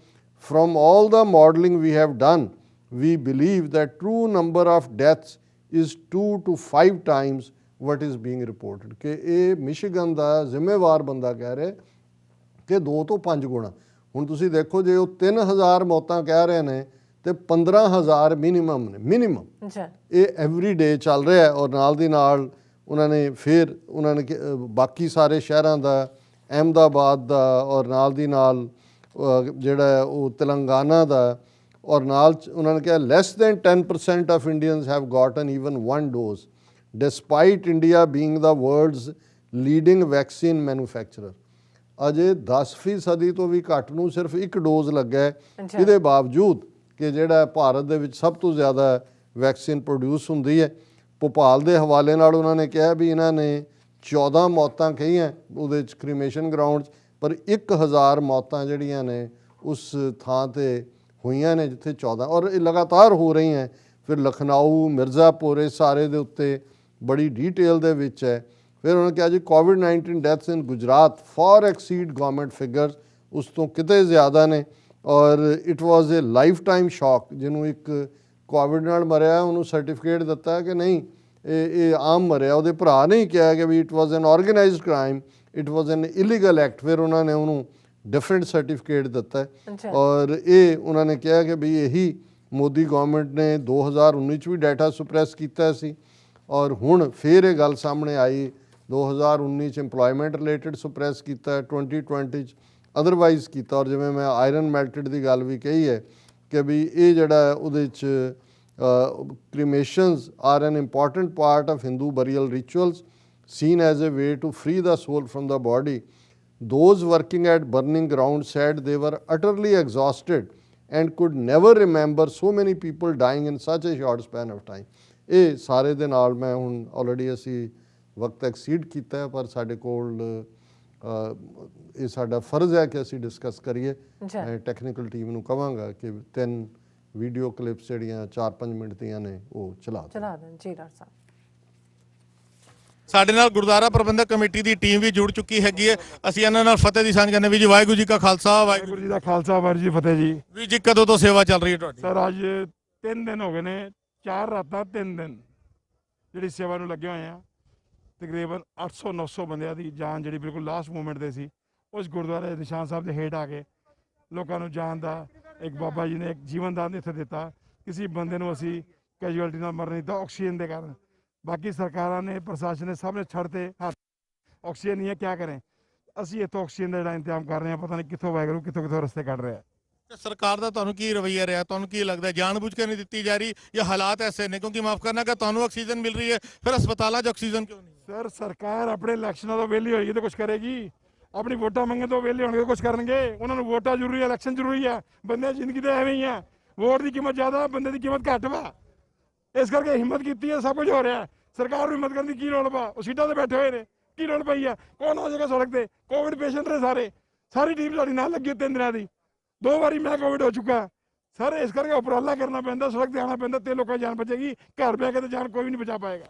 From all the modeling we have done, we believe that true number of deaths is 2 to 5 times what is being reported. ਕਿ ਇਹ Michigan ਦਾ ਜ਼ਿੰਮੇਵਾਰ ਬੰਦਾ ਕਹਿ ਰਿਹਾ ਕਿ 2 ਤੋਂ 5 ਗੁਣਾ. ਹੁਣ ਤੁਸੀਂ ਦੇਖੋ ਜੇ ਉਹ 3000 ਮੌਤਾਂ ਕਹਿ ਰਹੇ ਨੇ ਤੇ 15000 ਮਿਨੀਮਮ ਨੇ, ਮਿਨੀਮਮ ਇਹ ਐਵਰੀ ਡੇ ਚੱਲ ਰਿਹਾ ਹੈ। ਔਰ ਨਾਲ ਦੀ ਨਾਲ ਉਹਨਾਂ ਨੇ ਫਿਰ ਉਹਨਾਂ ਨੇ ਬਾਕੀ ਸਾਰੇ ਸ਼ਹਿਰਾਂ ਦਾ, ਅਹਿਮਦਾਬਾਦ ਦਾ ਔਰ ਨਾਲ ਦੀ ਨਾਲ ਜਿਹੜਾ ਉਹ ਤੇਲੰਗਾਨਾ ਦਾ, ਔਰ ਨਾਲ ਉਹਨਾਂ ਨੇ ਕਿਹਾ less than 10% of Indians have gotten even 1 dose despite India being the world's leading vaccine manufacturer. ਅਜੇ 10% ਤੋਂ ਵੀ ਘੱਟ ਨੂੰ ਸਿਰਫ 1 ਡੋਜ਼ ਲੱਗਾ ਹੈ। ਇਹਦੇ ਬਾਵਜੂਦ ਕਿ ਜਿਹੜਾ ਭਾਰਤ ਦੇ ਵਿੱਚ ਸਭ ਤੋਂ ਜ਼ਿਆਦਾ ਵੈਕਸੀਨ ਪ੍ਰੋਡਿਊਸ ਹੁੰਦੀ ਹੈ। ਭੋਪਾਲ ਦੇ ਹਵਾਲੇ ਨਾਲ ਉਹਨਾਂ ਨੇ ਕਿਹਾ ਵੀ ਇਹਨਾਂ ਨੇ 14 ਮੌਤਾਂ ਕਹੀਆਂ ਉਹਦੇ 'ਚ ਕ੍ਰੀਮੇਸ਼ਨ ਗਰਾਊਂਡ 'ਚ, ਪਰ 1000 ਮੌਤਾਂ ਜਿਹੜੀਆਂ ਨੇ ਉਸ ਥਾਂ 'ਤੇ ਹੋਈਆਂ ਨੇ ਜਿੱਥੇ 14, ਔਰ ਇਹ ਲਗਾਤਾਰ ਹੋ ਰਹੀਆਂ। ਫਿਰ ਲਖਨਊ, ਮਿਰਜ਼ਾਪੁਰ, ਇਹ ਸਾਰੇ ਦੇ ਉੱਤੇ ਬੜੀ ਡੀਟੇਲ ਦੇ ਵਿੱਚ ਹੈ। ਫਿਰ ਉਹਨਾਂ ਨੇ ਕਿਹਾ ਜੀ COVID-19 deaths in Gujarat far exceed government figures, ਉਸ ਤੋਂ ਕਿਤੇ ਜ਼ਿਆਦਾ ਨੇ। ਔਰ it was a lifetime shock. ਜਿਹਨੂੰ ਇੱਕ ਕੋਵਿਡ ਨਾਲ ਮਰਿਆ ਉਹਨੂੰ ਸਰਟੀਫਿਕੇਟ ਦਿੱਤਾ ਕਿ ਨਹੀਂ ਇਹ ਆਮ ਮਰਿਆ। ਉਹਦੇ ਭਰਾ ਨੇ ਹੀ ਕਿਹਾ ਕਿ ਵੀ it was an organized crime, it was an illegal act. ਫਿਰ ਉਹਨਾਂ ਨੇ ਉਹਨੂੰ ਡਿਫਰੈਂਟ ਸਰਟੀਫਿਕੇਟ ਦਿੱਤਾ। ਔਰ ਇਹ ਉਹਨਾਂ ਨੇ ਕਿਹਾ ਕਿ ਵੀ ਇਹੀ ਮੋਦੀ ਗਵਰਨਮੈਂਟ ਨੇ 2019 'ਚ ਵੀ ਡਾਟਾ ਸੁਪਰੈਸ ਕੀਤਾ ਸੀ, ਔਰ ਹੁਣ ਫਿਰ ਇਹ ਗੱਲ ਸਾਹਮਣੇ ਆਈ 2019 'ਚ ਇੰਪਲੋਇਮੈਂਟ ਰਿਲੇਟਡ ਸੁਪਰੈਸ ਕੀਤਾ, 2020 'ਚ ਅਦਰਵਾਈਜ਼ ਕੀਤਾ। ਔਰ ਜਿਵੇਂ ਮੈਂ ਆਇਰਨ ਮੈਲਟਡ ਦੀ ਗੱਲ ਵੀ ਕਹੀ ਹੈ ਕਿ ਵੀ ਇਹ ਜਿਹੜਾ ਉਹਦੇ 'ਚ cremations are an important part of Hindu burial rituals seen as a way to free the soul from the body. Those working at burning ground said they were utterly exhausted and could never remember so many people dying in such a short span of time. ਇਹ ਸਾਰੇ ਦੇ ਨਾਲ ਮੈਂ ਹੁਣ already ਅਸੀਂ ਵਕਤ ਐਕਸੀਡ ਕੀਤਾ ਹੈ, ਪਰ ਸਾਡੇ ਕੋਲ ਇਹ ਸਾਡਾ ਫਰਜ਼ ਹੈ ਕਿ ਅਸੀਂ ਡਿਸਕਸ ਕਰੀਏ। ਮੈਂ ਟੈਕਨੀਕਲ ਟੀਮ ਨੂੰ ਕਹਾਂਗਾ ਕਿ 3 ਵੀਡੀਓ ਕਲਿੱਪਸ ਜਿਹੜੀਆਂ 4-5 ਮਿੰਟ ਦੀਆਂ ਨੇ ਉਹ ਚਲਾ ਦੇਣ। ਜੀ ਡਾਕਟਰ ਸਾਹਿਬ, ਸਾਡੇ ਨਾਲ ਗੁਰਦੁਆਰਾ ਪ੍ਰਬੰਧਕ ਕਮੇਟੀ ਦੀ ਟੀਮ ਵੀ ਜੁੜ ਚੁੱਕੀ ਹੈਗੀ ਹੈ। ਅਸੀਂ ਇਹਨਾਂ ਨਾਲ ਫਤਿਹ ਦੀ ਸਾਂਝ ਕਰਨੇ ਵੀ ਜੀ। ਵਾਹਿਗੁਰੂ ਜੀ ਕਾ ਖਾਲਸਾ, ਵਾਹਿਗੁਰੂ ਜੀ ਦਾ ਖਾਲਸਾ, ਵਾਹਿਗੁਰੂ ਜੀ ਫਤਿਹ ਜੀ। ਵੀ ਜੀ ਕਦੋਂ ਤੋਂ ਸੇਵਾ ਚੱਲ ਰਹੀ ਹੈ ਤੁਹਾਡੀ? ਸਰ ਅੱਜ 3 ਦਿਨ ਹੋ ਗਏ ਨੇ, 4 ਰਾਤਾਂ 3 ਦਿਨ ਜਿਹੜੀ ਸੇਵਾ ਨੂੰ ਲੱਗੇ ਹੋਏ ਆ। ਤਕਰੀਬਨ 800-900 ਬੰਦਿਆਂ ਦੀ ਜਾਨ ਜਿਹੜੀ ਬਿਲਕੁਲ ਲਾਸਟ ਮੂਮੈਂਟ ਦੇ ਸੀ, ਉਸ ਗੁਰਦੁਆਰੇ ਨਿਸ਼ਾਨ ਸਾਹਿਬ ਦੇ ਹੇਠ ਆ ਕੇ ਲੋਕਾਂ ਨੂੰ ਜਾਨ ਦਾ ਇੱਕ ਬਾਬਾ ਜੀ ਨੇ ਇੱਕ ਜੀਵਨ ਦਾਨ ਇੱਥੇ ਦਿੱਤਾ। ਕਿਸੇ ਬੰਦੇ ਨੂੰ ਅਸੀਂ ਕੈਜੂਅਲਟੀ ਨਾਲ ਮਰਨ ਨਹੀਂ ਦਿੱਤਾ ਆਕਸੀਜਨ ਦੇ ਕਾਰਨ। ਬਾਕੀ ਸਰਕਾਰਾਂ ਨੇ, ਪ੍ਰਸ਼ਾਸਨ ਨੇ, ਸਭ ਨੇ ਛੱਡਤੇ ਹੱਥ। ਆਕਸੀਜਨ ਨਹੀਂ ਹੈ, ਕਿਆ ਕरें ਅਸੀਂ ਇੱਥੋਂ ਆਕਸੀਜਨ ਦਾ ਜਿਹੜਾ ਇੰਤਜ਼ਾਮ ਕਰ ਰਹੇ ਹਾਂ, ਪਤਾ ਨਹੀਂ ਕਿੱਥੋਂ ਵਾਹਿਗੁਰੂ ਕਿੱਥੋਂ ਰਸਤੇ ਕੱਢ ਰਿਹਾ। ਸਰਕਾਰ ਦਾ ਤੁਹਾਨੂੰ ਕੀ ਰਵੱਈਆ ਰਿਹਾ? ਤੁਹਾਨੂੰ ਕੀ ਲੱਗਦਾ ਜਾਣਬੁੱਝ ਕੇ ਨਹੀਂ ਦਿੱਤੀ ਜਾ ਰਹੀ ਜਾਂ ਹਾਲਾਤ ਐਸੇ ਨੇ? ਕਿਉਂਕਿ ਮਾਫ ਕਰਨਾ ਕਿ ਤੁਹਾਨੂੰ ਆਕਸੀਜਨ ਮਿਲ ਰਹੀ ਹੈ, ਫਿਰ ਹਸਪਤਾਲਾਂ 'ਚ ਆਕਸੀਜਨ ਕਿਉਂ ਨਹੀਂ? ਸਰ ਸਰਕਾਰ ਆਪਣੇ ਇਲੈਕਸ਼ਨਾਂ ਤੋਂ ਵਿਹਲੀ ਹੋਏਗੀ ਤਾਂ ਕੁਝ ਕਰੇਗੀ, ਆਪਣੀ ਵੋਟਾਂ ਮੰਗਣ ਤੋਂ ਵਿਹਲੇ ਹੋਣਗੇ ਤਾਂ ਕੁਝ ਕਰਨਗੇ। ਉਹਨਾਂ ਨੂੰ ਵੋਟਾਂ ਜ਼ਰੂਰੀ ਹੈ, ਇਲੈਕਸ਼ਨ ਜ਼ਰੂਰੀ ਹੈ। ਬੰਦੇ ਦੀ ਜ਼ਿੰਦਗੀ ਤਾਂ ਐਵੇਂ ਹੀ ਹੈ, ਵੋਟ ਦੀ ਕੀਮਤ ਜ਼ਿਆਦਾ, ਬੰਦੇ ਦੀ ਕੀਮਤ ਘੱਟ ਵਾ। ਇਸ ਕਰਕੇ ਹਿੰਮਤ ਕੀਤੀ ਹੈ, ਸਭ ਕੁਝ ਹੋ ਰਿਹਾ। ਸਰਕਾਰ ਨੂੰ ਹਿੰਮਤ ਕਰਨ ਦੀ ਕੀ ਲੋੜ ਪਾ? ਉਹ ਸੀਟਾਂ 'ਤੇ ਬੈਠੇ ਹੋਏ ਨੇ, ਕੀ ਲੋੜ ਪਈ ਆ? ਕੌਣ ਆ ਜਾਏਗਾ ਸੜਕ 'ਤੇ? ਕੋਵਿਡ ਪੇਸ਼ੈਂਟ ਨੇ ਸਾਰੇ, ਸਾਰੀ ਟੀਮ ਸਾਡੀ ਨਾਲ ਲੱਗੀ 3 ਦਿਨਾਂ ਦੀ। 2 ਵਾਰੀ ਮੈਂ ਕੋਵਿਡ ਹੋ ਚੁੱਕਾ ਸਰ। ਇਸ ਕਰਕੇ ਉਪਰਾਲਾ ਕਰਨਾ ਪੈਂਦਾ, ਸੜਕ 'ਤੇ ਆਉਣਾ ਪੈਂਦਾ, ਤੇ ਲੋਕਾਂ ਦੀ ਜਾਨ ਬਚੇਗੀ। ਘਰ ਬਹਿ ਕੇ ਤਾਂ ਜਾਨ ਕੋਈ ਵੀ ਨਹੀਂ ਬਚਾ ਪਾਏਗਾ।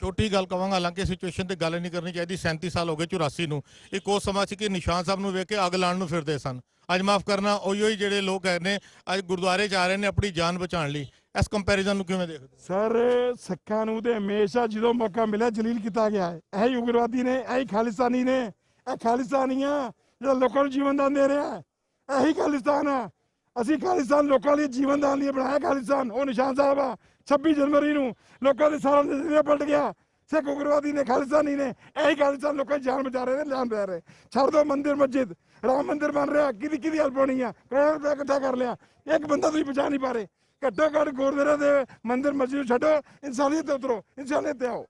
ਛੋਟੀ ਗੱਲ ਕਵਾਂਗਾ, ਹਾਲਾਂਕਿ ਸਿਚੁਏਸ਼ਨ ਤੇ ਗੱਲ ਨਹੀਂ ਕਰਨੀ ਚਾਹੀਦੀ। 37 ਸਾਲ ਹੋ ਗਏ 84 ਨੂੰ। ਇੱਕ ਉਹ ਸਮਾਂ ਸੀ ਕਿ ਨਿਸ਼ਾਨ ਸਾਹਿਬ ਨੂੰ ਵੇਖ ਕੇ ਅੱਗ ਲਾਉਣ ਨੂੰ ਫਿਰਦੇ ਸਨ। ਅੱਜ ਮਾਫ ਕਰਨਾ ਉਹੀ ਜਿਹੜੇ ਲੋਕ ਹੈ ਨੇ ਅੱਜ ਗੁਰਦੁਆਰੇ 'ਚ ਆ ਰਹੇ ਨੇ ਆਪਣੀ ਜਾਨ ਬਚਾਉਣ ਲਈ। ਇਸ ਕੰਪੈਰੀਜ਼ਨ ਨੂੰ ਕਿਵੇਂ ਦੇਖਦੇ? ਸਰ ਸਿੱਖਾਂ ਨੂੰ ਤੇ ਹਮੇਸ਼ਾ ਜਦੋਂ ਮੌਕਾ ਮਿਲਿਆ ਜਲੀਲ ਕੀਤਾ ਗਿਆ ਹੈ। ਇਹੀ ਉਗਰਵਾਦੀ ਨੇ, ਇਹੀ ਖਾਲਿਸਤਾਨੀ ਨੇ। ਇਹ ਖਾਲਿਸਤਾਨੀ ਆ ਜਿਹੜਾ ਲੋਕਾਂ ਨੂੰ ਜੀਵਨ ਦਾਨ ਦੇ ਰਿਹਾ, ਇਹੀ ਖਾਲਿਸਤਾਨ ਆ। ਅਸੀਂ ਖਾਲਿਸਤਾਨ ਲੋਕਾਂ ਲਈ ਜੀਵਨ ਦਾਨ ਲਈ ਬਣਾਇਆ ਖਾਲਿਸਤਾਨ। ਉਹ ਨਿਸ਼ਾਨ ਸਾਹਿਬ ਆ 26 ਜਨਵਰੀ ਨੂੰ ਲੋਕਾਂ ਦੇ ਸਾਰਾ ਨਜ਼ਰੀਆ ਪਲਟ ਗਿਆ। ਸਿੱਖ ਉਗਰਵਾਦੀ ਨੇ, ਖਾਲਿਸਤਾਨੀ ਨੇ, ਇਹੀ ਖਾਲਿਸਤਾਨ ਲੋਕਾਂ ਦੀ ਜਾਨ ਬਚਾ ਰਹੇ ਨੇ, ਜਾਨ ਬਚਾ ਰਹੇ। ਛੱਡ ਦੋ ਮੰਦਿਰ ਮਸਜਿਦ, ਰਾਮ ਮੰਦਿਰ ਬਣ ਰਿਹਾ, ਕਿਹਦੀ ਹੈਲਪ ਹੋਣੀ ਆ? ਕਰੋੜਾਂ ਰੁਪਏ ਇਕੱਠਾ ਕਰ ਲਿਆ, ਇੱਕ ਬੰਦਾ ਤੁਸੀਂ ਬਚਾ ਨਹੀਂ ਪਾ ਰਹੇ। ਘੱਟੋ ਘੱਟ ਗੁਰਦੁਆਰੇ ਦੇ ਮੰਦਿਰ ਮਸਜਿਦ ਨੂੰ ਛੱਡੋ, ਇਨਸਾਨੀਅਤ ਤੇ ਉਤਰੋ, ਇਨਸਾਨੀਅਤ ਤੇ ਆਓ।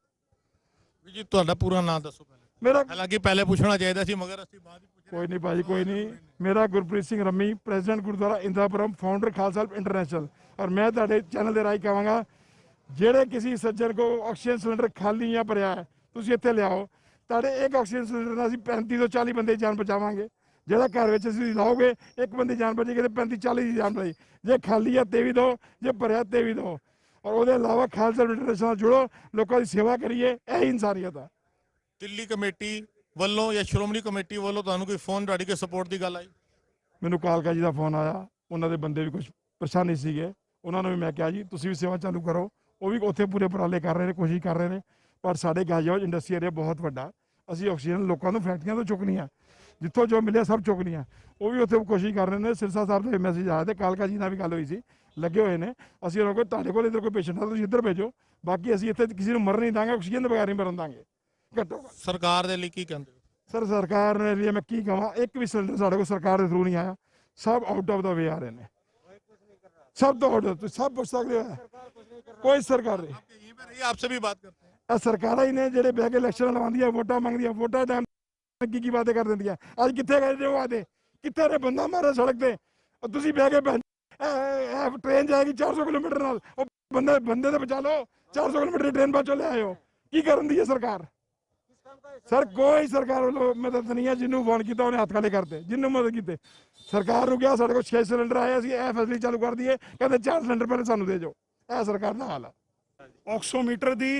ਜੀ ਤੁਹਾਡਾ ਪੂਰਾ ਨਾਮ ਦੱਸੋ ਪਹਿਲੇ। ਮੇਰਾ ਹਾਲਾਂਕਿ ਪਹਿਲੇ ਪੁੱਛਣਾ ਚਾਹੀਦਾ ਸੀ ਮਗਰ ਅਸੀਂ ਬਾਅਦ ਵਿੱਚ ਕੋਈ ਨਹੀਂ ਭਾਜੀ, ਕੋਈ ਨਹੀਂ। ਮੇਰਾ Gurpreet Singh Rummy, president Gurdwara Indirapuram, founder Khalsa Help International. ਔਰ ਮੈਂ ਤੁਹਾਡੇ ਚੈਨਲ ਦੇ ਰਾਹੀਂ ਕਹਾਂਗਾ ਜਿਹੜੇ ਕਿਸੇ ਸੱਜਣ ਕੋ ਆਕਸੀਜਨ ਸਿਲੰਡਰ ਖਾਲੀ ਜਾਂ ਭਰਿਆ ਹੈ, ਤੁਸੀਂ ਇੱਥੇ ਲਿਆਓ। ਤੁਹਾਡੇ ਇੱਕ ਆਕਸੀਜਨ ਸਿਲੰਡਰ ਨਾਲ ਅਸੀਂ 35 ਤੋਂ 40 ਬੰਦੇ ਦੀ ਜਾਨ ਬਚਾਵਾਂਗੇ। ਜਿਹੜਾ ਘਰ ਵਿੱਚ ਅਸੀਂ ਲਾਓਗੇ ਇੱਕ ਬੰਦੇ ਦੀ ਜਾਨ ਬਚੇਗੀ ਤੇ 35-40 ਦੀ ਜਾਨ ਬਚੇਗੀ। ਜੇ ਖਾਲੀ ਹੈ ਤੇ ਵੀ ਦਿਓ, ਜੇ ਭਰਿਆ ਤੇ ਵੀ ਦਿਓ। ਔਰ ਉਹਦੇ ਇਲਾਵਾ ਖਾਲਸਾ ਇੰਟਰਨੈਸ਼ਨਲ ਨਾਲ ਜੁੜੋ, ਲੋਕਾਂ ਦੀ ਸੇਵਾ ਕਰੀਏ, ਇਹੀ ਇਨਸਾਨੀਅਤ ਹੈ। ਦਿੱਲੀ ਕਮੇਟੀ ਵੱਲੋਂ ਜਾਂ ਸ਼੍ਰੋਮਣੀ ਕਮੇਟੀ ਵੱਲੋਂ ਤੁਹਾਨੂੰ ਕੋਈ ਫੋਨ ਤੁਹਾਡੀ ਕੋਈ ਸਪੋਰਟ ਦੀ ਗੱਲ ਆਈ? ਮੈਨੂੰ ਕਾਲਕਾ ਜੀ ਦਾ ਫੋਨ ਆਇਆ, ਉਹਨਾਂ ਦੇ ਬੰਦੇ ਵੀ ਕੁਝ ਪਰੇਸ਼ਾਨੀ ਸੀਗੇ, ਉਹਨਾਂ ਨੂੰ ਵੀ ਮੈਂ ਕਿਹਾ ਜੀ ਤੁਸੀਂ ਵੀ ਸੇਵਾ ਚਾਲੂ ਕਰੋ। ਉਹ ਵੀ ਉੱਥੇ ਪੂਰੇ ਉਪਰਾਲੇ ਕਰ ਰਹੇ ਨੇ, ਕੋਸ਼ਿਸ਼ ਕਰ ਰਹੇ ਨੇ। ਪਰ ਸਾਡੇ ਗਾਜੀਆਬਾਦ ਇੰਡਸਟਰੀ ਏਰੀਆ ਬਹੁਤ ਵੱਡਾ, ਅਸੀਂ ਆਕਸੀਜਨ ਲੋਕਾਂ ਨੂੰ ਫੈਕਟਰੀਆਂ ਤੋਂ ਚੁੱਕਣੀਆਂ, ਜਿੱਥੋਂ ਜੋ ਮਿਲਿਆ ਸਭ ਚੁੱਕਣੀਆਂ। ਉਹ ਵੀ ਉੱਥੇ ਕੋਸ਼ਿਸ਼ ਕਰ ਰਹੇ ਨੇ। ਸਿਰਸਾ ਸਾਹਿਬ ਦਾ ਮੈਸੇਜ ਆਇਆ ਤੇ ਕਾਲਕਾ ਜੀ ਨਾਲ ਵੀ ਗੱਲ ਹੋਈ ਸੀ, ਲੱਗੇ ਹੋਏ ਨੇ। ਅਸੀਂ ਉਹਨਾਂ ਕੋਲ ਤੁਹਾਡੇ ਕੋਲ ਇੱਧਰ ਕੋਈ ਪੇਸ਼ੈਂਟ ਆ ਤੁਸੀਂ ਇੱਧਰ ਭੇਜੋ, ਬਾਕੀ ਅਸੀਂ ਇੱਥੇ ਕਿਸੇ ਨੂੰ ਮਰਨ ਨਹੀਂ ਦਾਂਗੇ, ਆਕਸੀਜਨ ਦੇ ਬਗੈਰ ਨਹੀਂ ਮਰਨ ਦਾਂਗੇ। ਘੱਟੋ ਘੱਟ ਸਰਕਾਰ ਦੇ ਲਈ ਕੀ ਕਹਿੰਦੇ ਹੋ? ਸਰ ਸਰਕਾਰ ਨੇ ਲਈ ਮੈਂ ਕੀ ਕਹਾਂ, ਇੱਕ ਵੀ ਸਿਲੰਡਰ ਸਾਡੇ ਕੋਲ ਸਰਕਾਰ ਦੇ ਥਰੂ ਨਹੀਂ ਆਇਆ, ਸਭ ਆਊਟ ਆਫ ਦਾ ਵੇ ਆ ਰਹੇ ਨੇ, ਸਭ ਤੋਂ ਆਊਟ। ਤੁਸੀਂ ਸਭ ਪੁੱਛ ਸਕਦੇ ਹੋ, ਕੋਈ ਸਰਕਾਰ ਨਹੀਂ। आपसे भी बात करते हैं। ਇਹ ਸਰਕਾਰਾਂ ਹੀ ਨੇ ਜਿਹੜੇ ਬਹਿ ਕੇ ਇਲੈਕਸ਼ਨ ਲਵਾਉਂਦੀਆਂ, ਵੋਟਾਂ ਮੰਗਦੀਆਂ, ਵੋਟਾਂ ਟਾਈਮ ਕੀ ਬਾतें ਕਰ ਦਿੰਦੀਆਂ। ਅੱਜ ਕਿੱਥੇ ਗਏ ਨੇ ਉਹ ਵਾਅਦੇ, ਕਿੱਥੇ ਨੇ? ਬੰਦਾ ਮਾਰੇ ਸੜਕ ਤੇ, ਤੁਸੀਂ ਬਹਿ ਕੇ ट्रेन जाएगी 400 किलोमीटर ਨਾਲ, ਉਹ ਬੰਦੇ ਤੇ ਬਚਾ ਲਓ। 400 किलोमीटर ट्रेन ਬਾਅਦ ਚਲੇ ਆਏ ਹੋ, ਕੀ ਕਰਨ ਦੀ ਹੈ ਸਰਕਾਰ? ਸਰ ਕੋਈ ਸਰਕਾਰ ਵੱਲੋਂ ਮਦਦ ਨਹੀਂ ਹੈ। ਜਿਹਨੂੰ ਫੋਨ ਕੀਤਾ ਉਹਨੇ ਹੱਥ ਖਾਲੀ ਕਰਤੇ, ਜਿਹਨੂੰ ਮਦਦ ਕੀਤੇ। ਸਰਕਾਰ ਨੂੰ ਕਿਹਾ ਸਾਡੇ ਕੋਲ 6 ਸਿਲੰਡਰ ਆਏ, ਅਸੀਂ ਇਹ ਫੈਸਿਲਿਟੀ ਚਾਲੂ ਕਰ ਦਈਏ, ਕਹਿੰਦੇ 4 ਸਿਲੰਡਰ ਪਹਿਲੇ ਸਾਨੂੰ ਦੇ ਜਾਓ। ਇਹ ਸਰਕਾਰ ਦਾ ਹਾਲ ਹੈ। ਆਕਸੋਮੀਟਰ ਦੀ,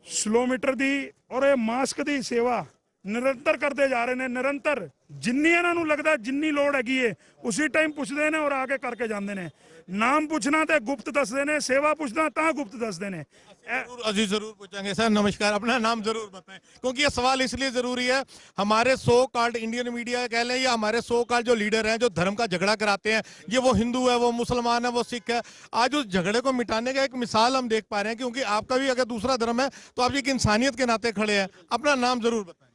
ਸਲੋਮੀਟਰ ਦੀ ਔਰ ਇਹ ਮਾਸਕ ਦੀ ਸੇਵਾ ਨਿਰੰਤਰ ਕਰਦੇ ਜਾ ਰਹੇ ਨੇ। ਨਿਰੰਤਰ ਜਿੰਨੀ ਇਹਨਾਂ ਨੂੰ ਲੱਗਦਾ ਜਿੰਨੀ ਲੋੜ ਹੈਗੀ ਏ ਉਸੇ ਟਾਈਮ ਪੁੱਛਦੇ ਨੇ ਔਰ ਆ ਕੇ ਕਰਕੇ ਜਾਂਦੇ ਨੇ। ਨਾਮ ਪੁੱਛਣਾ ਤੇ ਗੁਪਤ ਦੱਸਦੇ ਨੇ, सेवा पूछना ਤਾਂ गुप्त ਦੱਸਦੇ ਨੇ। अजी जरूर पूछेंगे सर। नमस्कार, अपना नाम जरूर बताएं, क्योंकि ये सवाल इसलिए जरूरी है। हमारे सो कॉल्ड इंडियन मीडिया कह लें या हमारे सो कॉल्ड जो लीडर हैं जो धर्म का झगड़ा कराते हैं, ये वो हिंदू है, वो मुसलमान है, वो सिख है, आज उस झगड़े को मिटाने का एक मिसाल हम देख पा रहे हैं। क्योंकि आपका भी अगर दूसरा धर्म है तो आप एक इंसानियत के नाते खड़े हैं। अपना नाम जरूर बताएं।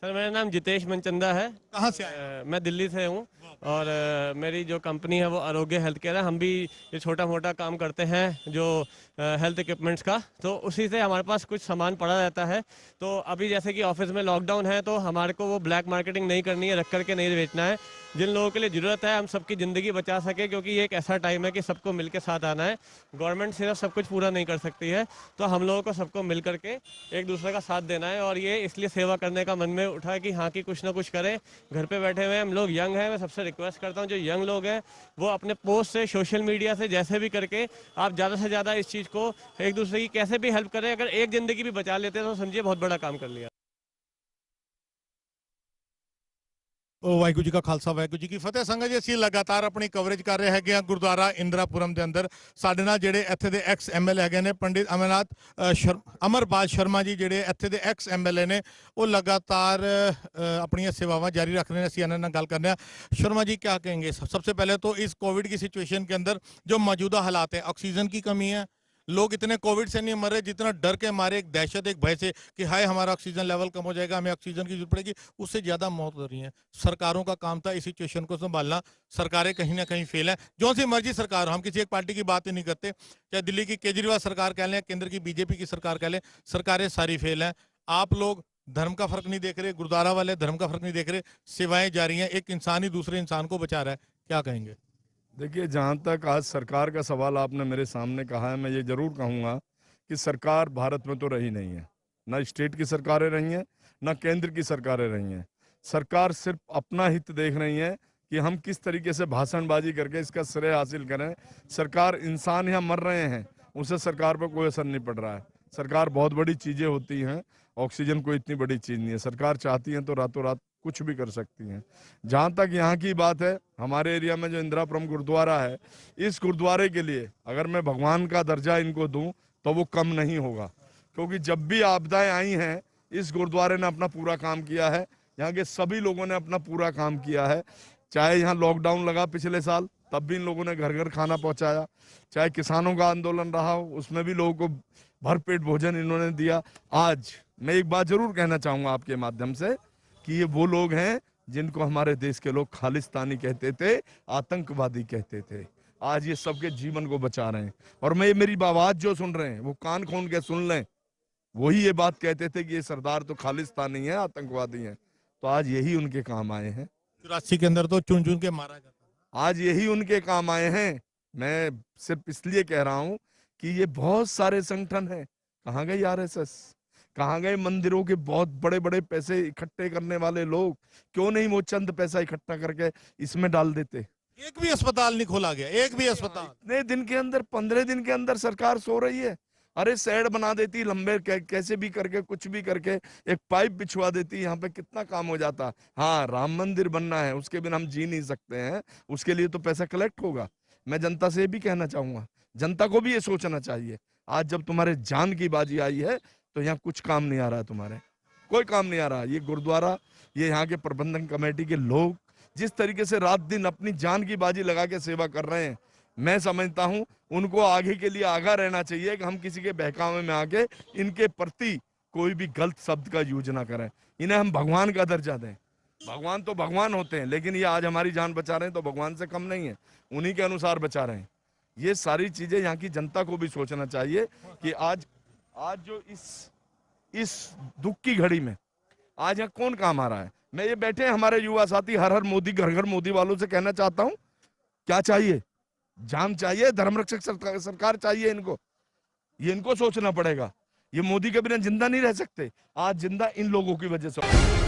सर मेरा नाम जितेश मनचंदा है। कहाँ से आए? मैं दिल्ली से हूँ और मेरी जो कंपनी है वो आरोग्य हेल्थ केयर है। हम भी ये छोटा मोटा काम करते हैं जो हेल्थ इक्विपमेंट्स का, तो उसी से हमारे पास कुछ सामान पड़ा रहता है। तो अभी जैसे कि ऑफिस में लॉकडाउन है तो हमारे को वो ब्लैक मार्केटिंग नहीं करनी है, रख करके नहीं बेचना है। जिन लोगों के लिए ज़रूरत है हम सबकी ज़िंदगी बचा सके, क्योंकि ये एक ऐसा टाइम है कि सबको मिल के साथ आना है। गवर्नमेंट सिर्फ सब कुछ पूरा नहीं कर सकती है, तो हम लोगों को सबको मिल करके एक दूसरे का साथ देना है। और ये इसलिए सेवा करने का मन में उठा है कि हाँ कि कुछ ना कुछ करें। घर पे बैठे हुए हम लोग यंग हैं, मैं सबसे रिक्वेस्ट करता हूँ जो यंग लोग हैं वो अपने पोस्ट से, सोशल मीडिया से, जैसे भी करके आप ज़्यादा से ज़्यादा इस चीज़ को एक दूसरे की कैसे भी हेल्प करें। अगर एक ज़िंदगी भी बचा लेते हैं तो समझिए बहुत बड़ा काम कर लिया। ਵਾਹਿਗੁਰੂ ਜੀ ਕਾ ਖਾਲਸਾ ਵਾਹਿਗੁਰੂ ਜੀ ਕੀ ਫਤਿਹ। ਸੰਗਤ ਜੀ, ਅਸੀਂ ਲਗਾਤਾਰ ਆਪਣੀ ਕਵਰੇਜ ਕਰ ਰਹੇ ਹੈਗੇ ਆ ਗੁਰਦੁਆਰਾ ਇੰਦਰਾਪੁਰਮ ਦੇ ਅੰਦਰ। ਸਾਡੇ ਨਾਲ ਜਿਹੜੇ ਇੱਥੇ ਦੇ ਐਕਸ ਐਮਐਲਏ ਹੈਗੇ ਨੇ ਪੰਡਿਤ ਅਮਰਪਾਲ ਸ਼ਰਮਾ ਜੀ, ਜਿਹੜੇ ਇੱਥੇ ਦੇ ਐਕਸ ਐਮਐਲਏ ਨੇ, ਉਹ ਲਗਾਤਾਰ ਆਪਣੀਆਂ ਸੇਵਾਵਾਂ ਜਾਰੀ ਰੱਖ ਰਹੇ ਨੇ। ਅਸੀਂ ਇਹਨਾਂ ਨਾਲ ਗੱਲ करने हैं। शर्मा जी क्या कहेंगे? सबसे पहले तो इस कोविड की सिचुएशन के अंदर जो मौजूदा हालात है, ऑक्सीजन की कमी है, लोग इतने कोविड से नहीं मर रहे जितना डर के मारे, एक दहशत, एक भय से कि हाय हमारा ऑक्सीजन लेवल कम हो जाएगा, हमें ऑक्सीजन की जरूरत पड़ेगी, उससे ज़्यादा मौत हो रही है। सरकारों का काम था इस सिचुएशन को संभालना। सरकारें कहीं ना कहीं फेल है। जो सी मर्जी सरकार हो, हम किसी एक पार्टी की बात ही नहीं करते, चाहे दिल्ली की केजरीवाल सरकार कह लें, केंद्र की बीजेपी की सरकार कह लें, सरकारें सारी फेल हैं। आप लोग धर्म का फर्क नहीं देख रहे, गुरुद्वारा वाले धर्म का फर्क नहीं देख रहे, सेवाएं जारी हैं, एक इंसान ही दूसरे इंसान को बचा रहा है। क्या कहेंगे? देखिए, जहाँ तक आज सरकार का सवाल आपने मेरे सामने कहा है, मैं ये जरूर कहूँगा कि सरकार भारत में तो रही नहीं है। ना स्टेट की सरकारें रही हैं, ना केंद्र की सरकारें रही हैं। सरकार सिर्फ अपना हित देख रही है कि हम किस तरीके से भाषणबाजी करके इसका श्रेय हासिल करें। सरकार, इंसान यहाँ मर रहे हैं, उससे सरकार पर कोई असर नहीं पड़ रहा है। सरकार बहुत बड़ी चीज़ें होती हैं, ऑक्सीजन कोई इतनी बड़ी चीज़ नहीं है। सरकार चाहती है तो रातों रात कुछ भी कर सकती हैं। जहाँ तक यहाँ की बात है, हमारे एरिया में जो इंदिरापुरम गुरुद्वारा है, इस गुरुद्वारे के लिए अगर मैं भगवान का दर्जा इनको दूं तो वो कम नहीं होगा, क्योंकि जब भी आपदाएं आई हैं इस गुरुद्वारे ने अपना पूरा काम किया है। यहाँ के सभी लोगों ने अपना पूरा काम किया है। चाहे यहाँ लॉकडाउन लगा पिछले साल, तब भी इन लोगों ने घर घर खाना पहुँचाया। चाहे किसानों का आंदोलन रहा हो, उसमें भी लोगों को भरपेट भोजन इन्होंने दिया। आज मैं एक बात जरूर कहना चाहूँगा आपके माध्यम से कि ये वो लोग हैं जिनको हमारे देश के लोग खालिस्तानी कहते थे, आतंकवादी कहते थे। आज ये सबके जीवन को बचा रहे हैं। और मैं, मेरी आवाज जो सुन रहे हैं वो कान खोल के सुन लें, वही ये बात कहते थे कि ये सरदार तो खालिस्तानी है, आतंकवादी हैं। तो आज यही उनके काम आए हैं। 84 के अंदर तो चुन चुन के मारा जाता था, आज यही उनके काम आए हैं। मैं सिर्फ इसलिए कह रहा हूं कि ये बहुत सारे संगठन हैं। कहाँ गई आरएसएस? कहाँ गए मंदिरों के बहुत बड़े बड़े पैसे इकट्ठे करने वाले लोग? क्यों नहीं वो चंद पैसा इकट्ठा करके इसमें डाल देते? एक भी अस्पताल नहीं खोला गया, एक भी अस्पताल। इतने दिन के अंदर, 15 दिन के अंदर सरकार सो रही है। अरे शेड बना देती लंबे, कैसे भी करके, कुछ भी करके, एक पाइप बिछवा देती, यहाँ पे कितना काम हो जाता। हाँ, राम मंदिर बनना है, उसके बिना हम जी नहीं सकते हैं, उसके लिए तो पैसा कलेक्ट होगा। मैं जनता से भी कहना चाहूंगा, जनता को भी ये सोचना चाहिए, आज जब तुम्हारे जान की बाजी आई है तो यहाँ कुछ काम नहीं आ रहा है, तुम्हारे कोई काम नहीं आ रहा। ये गुरुद्वारा, ये यहाँ के प्रबंधन कमेटी के लोग जिस तरीके से रात दिन अपनी जान की बाजी लगा के सेवा कर रहे हैं, मैं समझता हूं उनको आगे के लिए आगाह रहना चाहिए कि हम किसी के बहकावे में आके इनके प्रति कोई भी गलत शब्द का यूज ना करें। इन्हें हम भगवान का दर्जा दें। भगवान तो भगवान होते हैं, लेकिन ये आज हमारी जान बचा रहे हैं तो भगवान से कम नहीं है, उन्हीं के अनुसार बचा रहे हैं। ये सारी चीजें यहाँ की जनता को भी सोचना चाहिए कि आज जो इस दुख की घड़ी में आज यहाँ कौन काम आ रहा है। मैं ये बैठे हैं हमारे युवा साथी, हर हर मोदी, घर घर मोदी वालों से कहना चाहता हूं, क्या चाहिए? जाम चाहिए, धर्मरक्षक सरकार चाहिए इनको। ये इनको सोचना पड़ेगा, ये मोदी के बिना जिंदा नहीं रह सकते। आज जिंदा इन लोगों की वजह से।